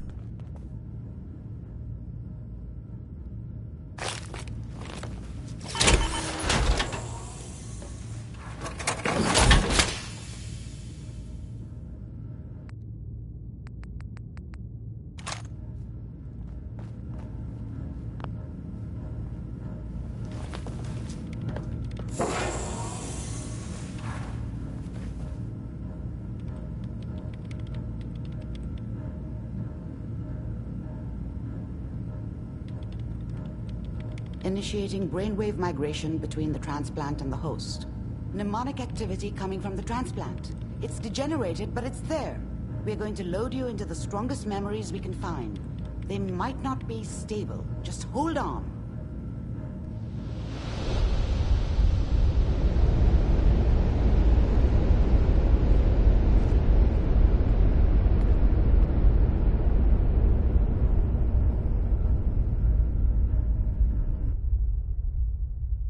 Initiating brainwave migration between the transplant and the host. Mnemonic activity coming from the transplant. It's degenerated, but it's there. We're going to load you into the strongest memories we can find. They might not be stable. Just hold on.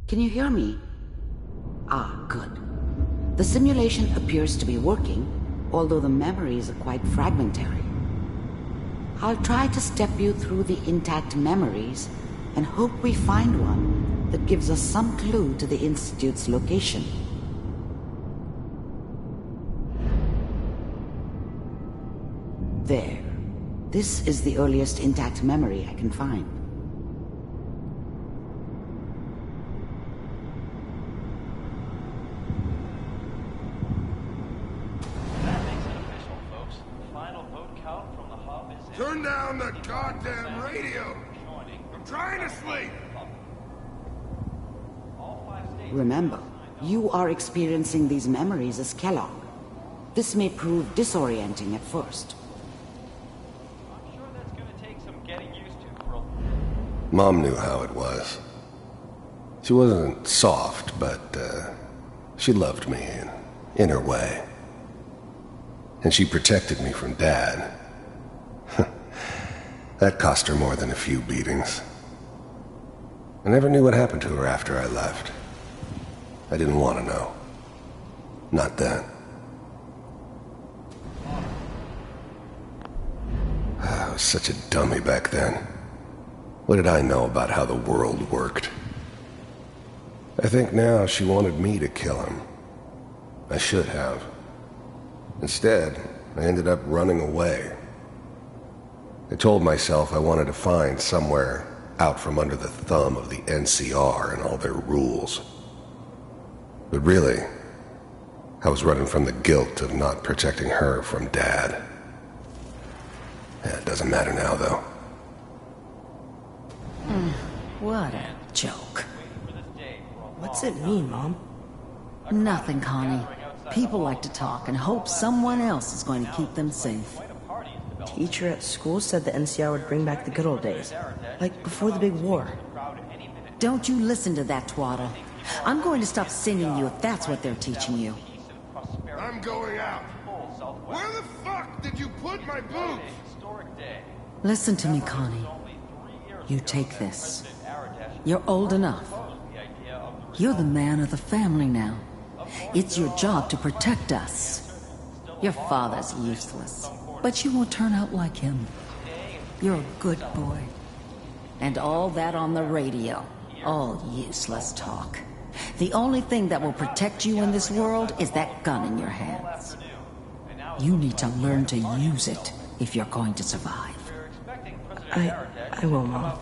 Can you hear me? Ah, good. The simulation appears to be working, although the memories are quite fragmentary. I'll try to step you through the intact memories and hope we find one that gives us some clue to the Institute's location. There. This is the earliest intact memory I can find. Turn down the goddamn radio! I'm trying to sleep! Remember, you are experiencing these memories as Kellogg. This may prove disorienting at first. I'm sure that's gonna take some getting used to for a... Mom knew how it was. She wasn't soft, but she loved me in her way. And she protected me from Dad. That cost her more than a few beatings. I never knew what happened to her after I left. I didn't want to know. Not then. I was such a dummy back then. What did I know about how the world worked? I think now she wanted me to kill him. I should have. Instead, I ended up running away. I told myself I wanted to find somewhere out from under the thumb of the NCR and all their rules. But really, I was running from the guilt of not protecting her from Dad. It doesn't matter now, though. What a joke. What's it mean, Mom? Nothing, Connie. People like to talk and hope someone else is going to keep them safe. Teacher at school said the NCR would bring back the good old days. Like before the big war. Don't you listen to that twaddle. I'm going to stop singing you if that's what they're teaching you. I'm going out. Where the fuck did you put my boots? Listen to me, Connie. You take this. You're old enough. You're the man of the family now. It's your job to protect us. Your father's useless, but you won't turn out like him. You're a good boy. And all that on the radio, all useless talk. The only thing that will protect you in this world is that gun in your hands. You need to learn to use it if you're going to survive. I will, Mom.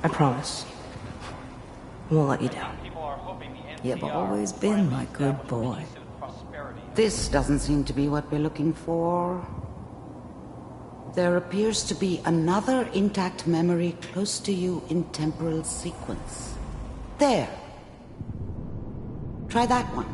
I promise. I won't let you down. You've always been my good boy. This doesn't seem to be what we're looking for. There appears to be another intact memory close to you in temporal sequence. There. Try that one.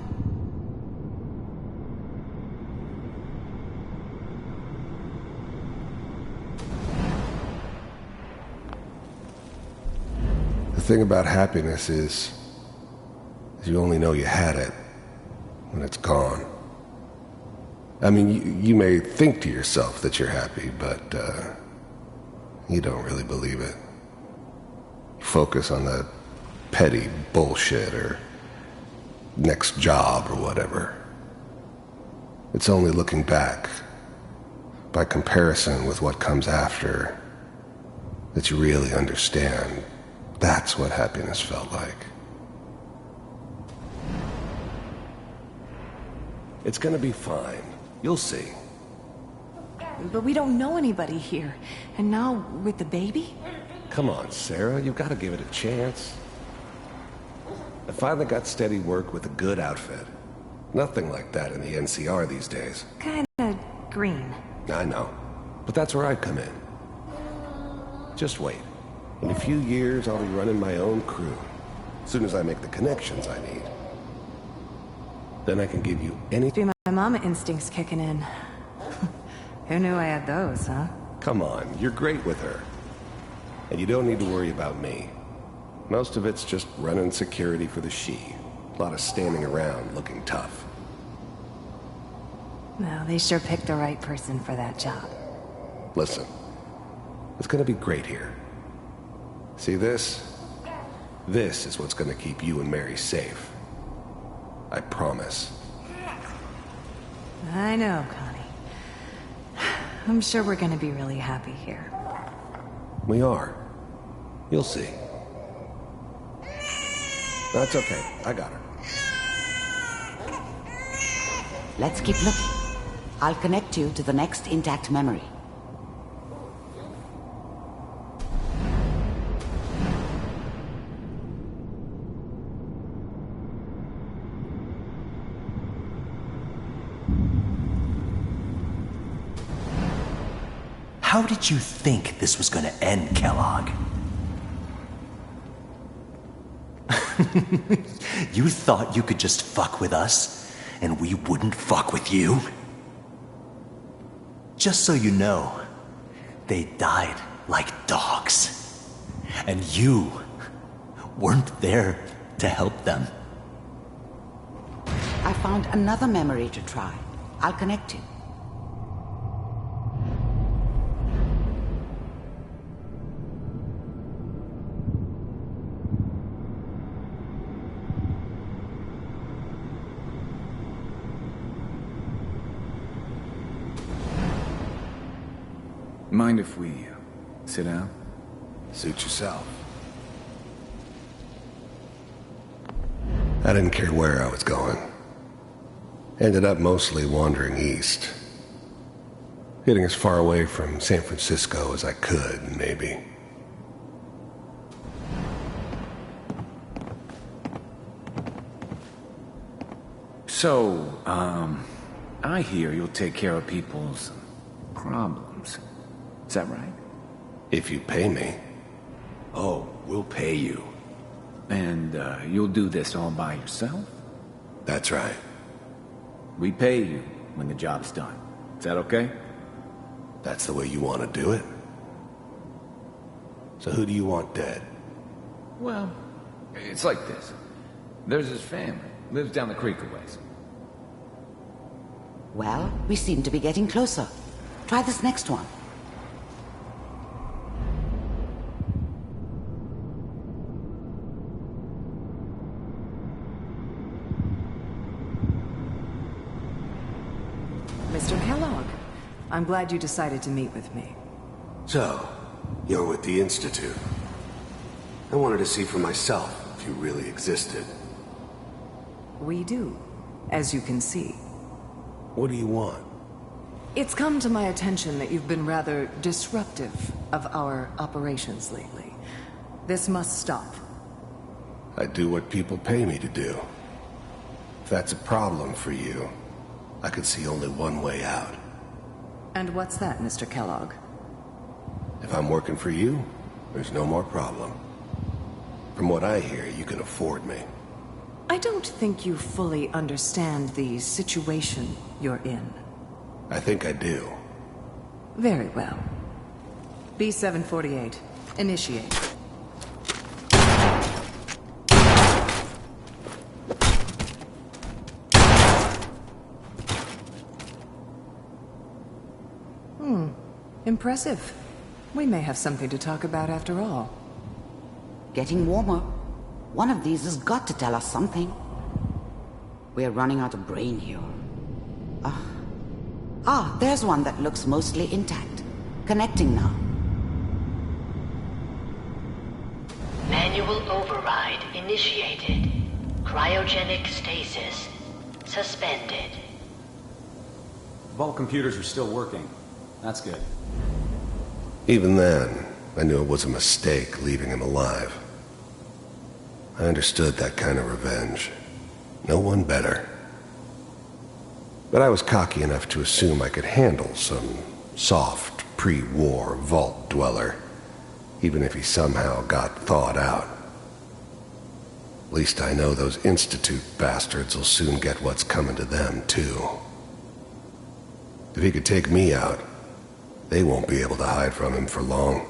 The thing about happiness is you only know you had it when it's gone. I mean, you may think to yourself that you're happy, but you don't really believe it. You focus on the petty bullshit or next job or whatever. It's only looking back, by comparison with what comes after, that you really understand. That's what happiness felt like. It's gonna be fine. You'll see. But we don't know anybody here. And now, with the baby? Come on, Sarah, you've got to give it a chance. I finally got steady work with a good outfit. Nothing like that in the NCR these days. Kinda green. I know, but that's where I come in. Just wait. In a few years, I'll be running my own crew. As soon as I make the connections I need. Then I can give you anything. My mama instincts kicking in. Who knew I had those, huh? Come on, you're great with her. And you don't need to worry about me. Most of it's just running security for the she. A lot of standing around looking tough. Well, they sure picked the right person for that job. Listen, it's gonna be great here. See this? This is what's gonna keep you and Mary safe. I promise. I know, Connie. I'm sure we're gonna be really happy here. We are. You'll see. That's okay. I got her. Let's keep looking. I'll connect you to the next intact memory. How did you think this was gonna end, Kellogg? You thought you could just fuck with us, and we wouldn't fuck with you? Just so you know, they died like dogs. And you weren't there to help them. I found another memory to try. I'll connect you. Mind if we sit down? Suit yourself. I didn't care where I was going. Ended up mostly wandering east. Getting as far away from San Francisco as I could, maybe. So, I hear you'll take care of people's problems. Is that right? If you pay me. Oh, we'll pay you. And, you'll do this all by yourself? That's right. We pay you when the job's done. Is that okay? That's the way you want to do it? So who do you want dead? Well, it's like this. There's his family. Lives down the creek a ways. Well, we seem to be getting closer. Try this next one. Mr. Kellogg, I'm glad you decided to meet with me. So, you're with the Institute. I wanted to see for myself if you really existed. We do, as you can see. What do you want? It's come to my attention that you've been rather disruptive of our operations lately. This must stop. I do what people pay me to do. If that's a problem for you, I could see only one way out. And what's that, Mr. Kellogg? If I'm working for you, there's no more problem. From what I hear, you can afford me. I don't think you fully understand the situation you're in. I think I do. Very well. B-748, initiate. Impressive. We may have something to talk about after all. Getting warmer. One of these has got to tell us something. We're running out of brain here. There's one that looks mostly intact. Connecting now. Manual override initiated. Cryogenic stasis suspended. Vault computers are still working. That's good. Even then, I knew it was a mistake leaving him alive. I understood that kind of revenge. No one better. But I was cocky enough to assume I could handle some soft, pre-war vault dweller, even if he somehow got thawed out. At least I know those Institute bastards will soon get what's coming to them, too. If he could take me out, they won't be able to hide from him for long.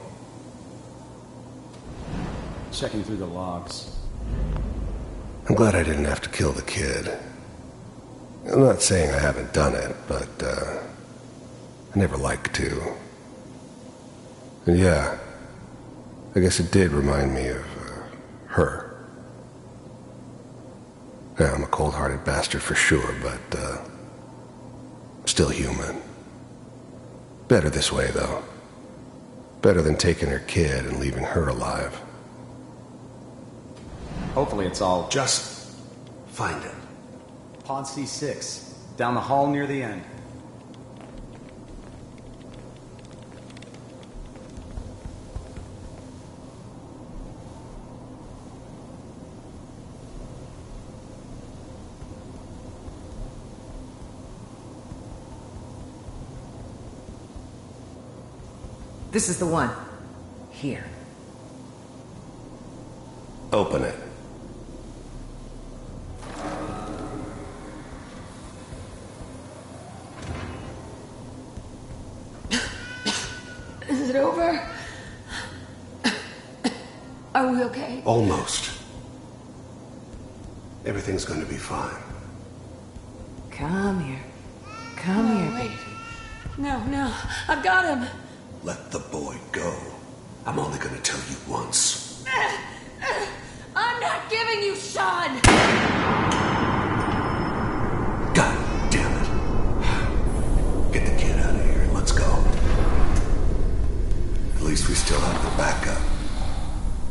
Checking through the logs. I'm glad I didn't have to kill the kid. I'm not saying I haven't done it, but, I never like to. And yeah, I guess it did remind me of, her. Yeah, I'm a cold-hearted bastard for sure, but, still human. Better this way, though. Better than taking her kid and leaving her alive. Hopefully it's all... Just find him. Pod C6, down the hall near the end. This is the one. Here. Open it. Is it over? Are we okay? Almost. Everything's going to be fine. Come here. Come here, baby. No, I've got him. Let the boy go. I'm only going to tell you once. I'm not giving you Sean! God damn it. Get the kid out of here and let's go. At least we still have the backup.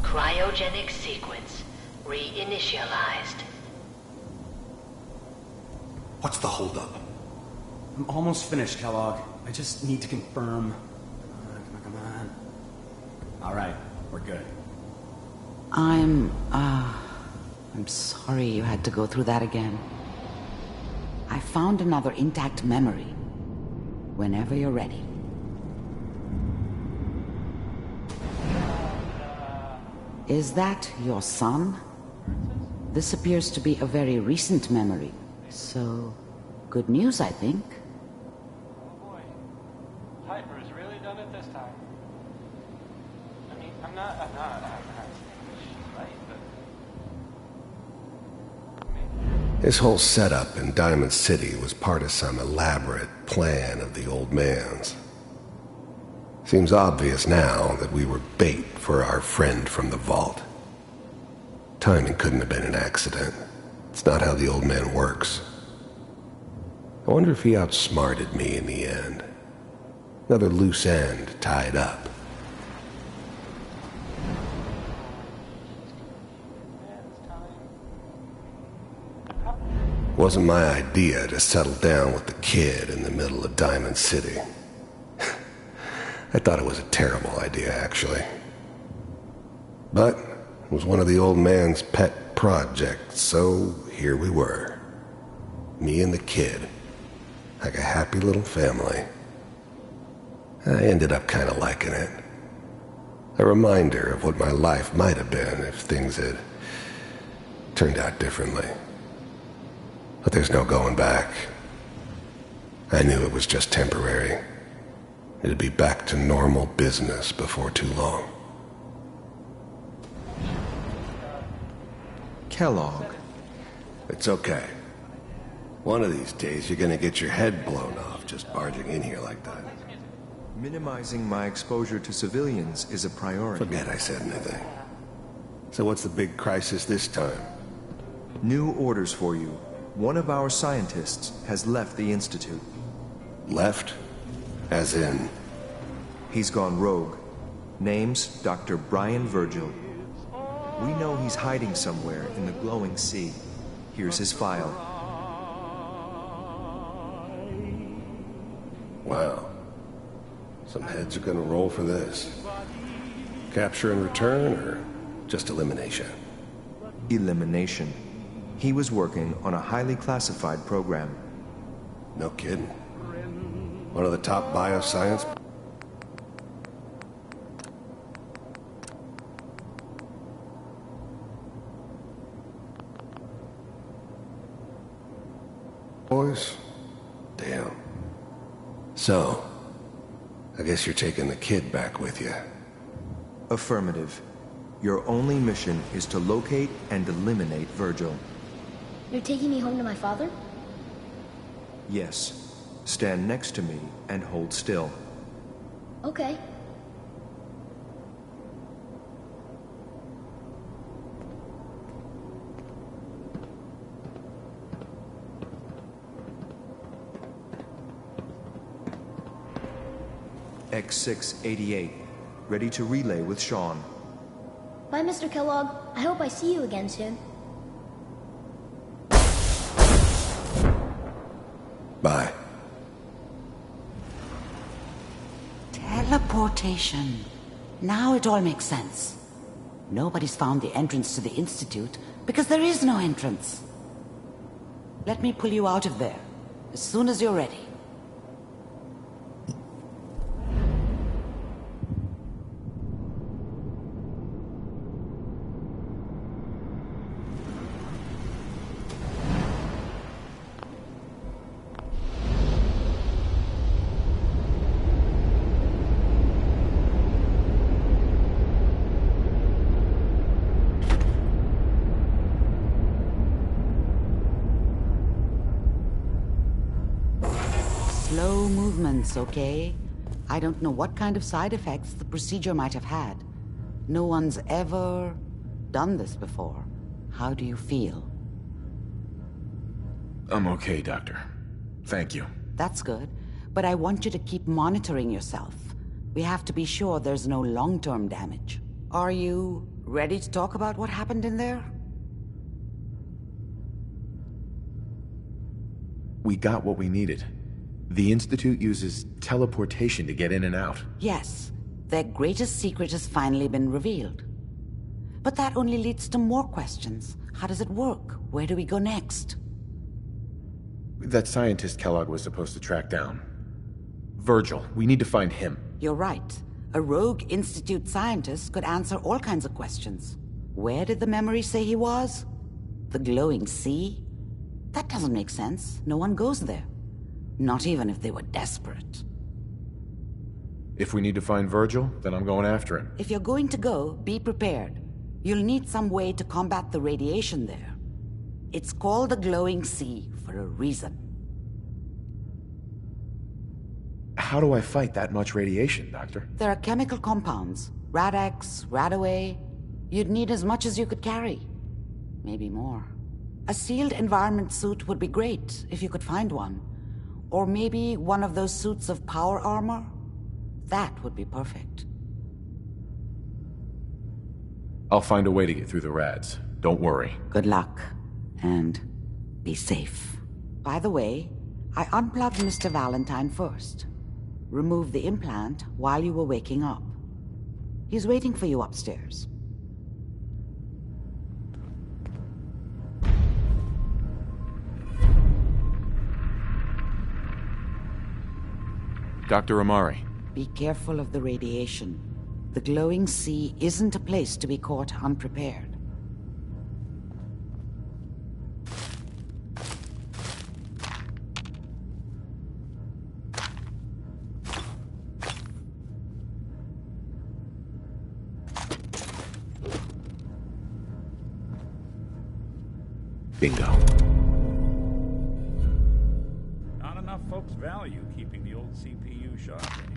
Cryogenic sequence reinitialized. What's the holdup? I'm almost finished, Kellogg. I just need to confirm. Come on. All right, we're good. I'm sorry you had to go through that again. I found another intact memory. Whenever you're ready. Is that your son? This appears to be a very recent memory. So, good news, I think. Oh boy. Piper's really done it this time. I mean, I'm not saying she's right, but... His whole setup in Diamond City was part of some elaborate plan of the old man's. Seems obvious now that we were bait for our friend from the vault. Timing couldn't have been an accident. It's not how the old man works. I wonder if he outsmarted me in the end. Another loose end tied up. Wasn't my idea to settle down with the kid in the middle of Diamond City. I thought it was a terrible idea, actually. But it was one of the old man's pet projects, so here we were. Me and the kid. Like a happy little family. I ended up kind of liking it. A reminder of what my life might have been if things had turned out differently. But there's no going back. I knew it was just temporary. It'd be back to normal business before too long. Kellogg. It's okay. One of these days you're gonna get your head blown off just barging in here like that. Minimizing my exposure to civilians is a priority. Forget I said anything. So what's the big crisis this time? New orders for you. One of our scientists has left the Institute. Left? As in? He's gone rogue. Name's Dr. Brian Virgil. We know he's hiding somewhere in the glowing sea. Here's his file. Wow. Some heads are gonna roll for this. Capture and return, or just elimination? Elimination. He was working on a highly classified program. No kidding. One of the top bioscience... boys? Damn. So, I guess you're taking the kid back with you. Affirmative. Your only mission is to locate and eliminate Virgil. You're taking me home to my father? Yes. Stand next to me and hold still. Okay. X688. Ready to relay with Sean. Bye, Mr. Kellogg. I hope I see you again soon. Bye. Teleportation. Now it all makes sense. Nobody's found the entrance to the Institute because there is no entrance. Let me pull you out of there as soon as you're ready. Slow movements, okay? I don't know what kind of side effects the procedure might have had. No one's ever done this before. How do you feel? I'm okay, Doctor. Thank you. That's good, but I want you to keep monitoring yourself. We have to be sure there's no long-term damage. Are you ready to talk about what happened in there? We got what we needed. The Institute uses teleportation to get in and out. Yes, their greatest secret has finally been revealed. But that only leads to more questions. How does it work? Where do we go next? That scientist Kellogg was supposed to track down. Virgil, we need to find him. You're right. A rogue Institute scientist could answer all kinds of questions. Where did the memory say he was? The glowing sea? That doesn't make sense. No one goes there. Not even if they were desperate. If we need to find Virgil, then I'm going after him. If you're going to go, be prepared. You'll need some way to combat the radiation there. It's called the glowing sea for a reason. How do I fight that much radiation, Doctor? There are chemical compounds. Rad-X, Radaway. You'd need as much as you could carry. Maybe more. A sealed environment suit would be great, if you could find one. Or maybe one of those suits of power armor? That would be perfect. I'll find a way to get through the rats. Don't worry. Good luck. And be safe. By the way, I unplugged Mr. Valentine first. Removed the implant while you were waking up. He's waiting for you upstairs. Dr. Amari. Be careful of the radiation. The glowing sea isn't a place to be caught unprepared. Bingo. Not enough folks value keeping the old CPU sharp anymore.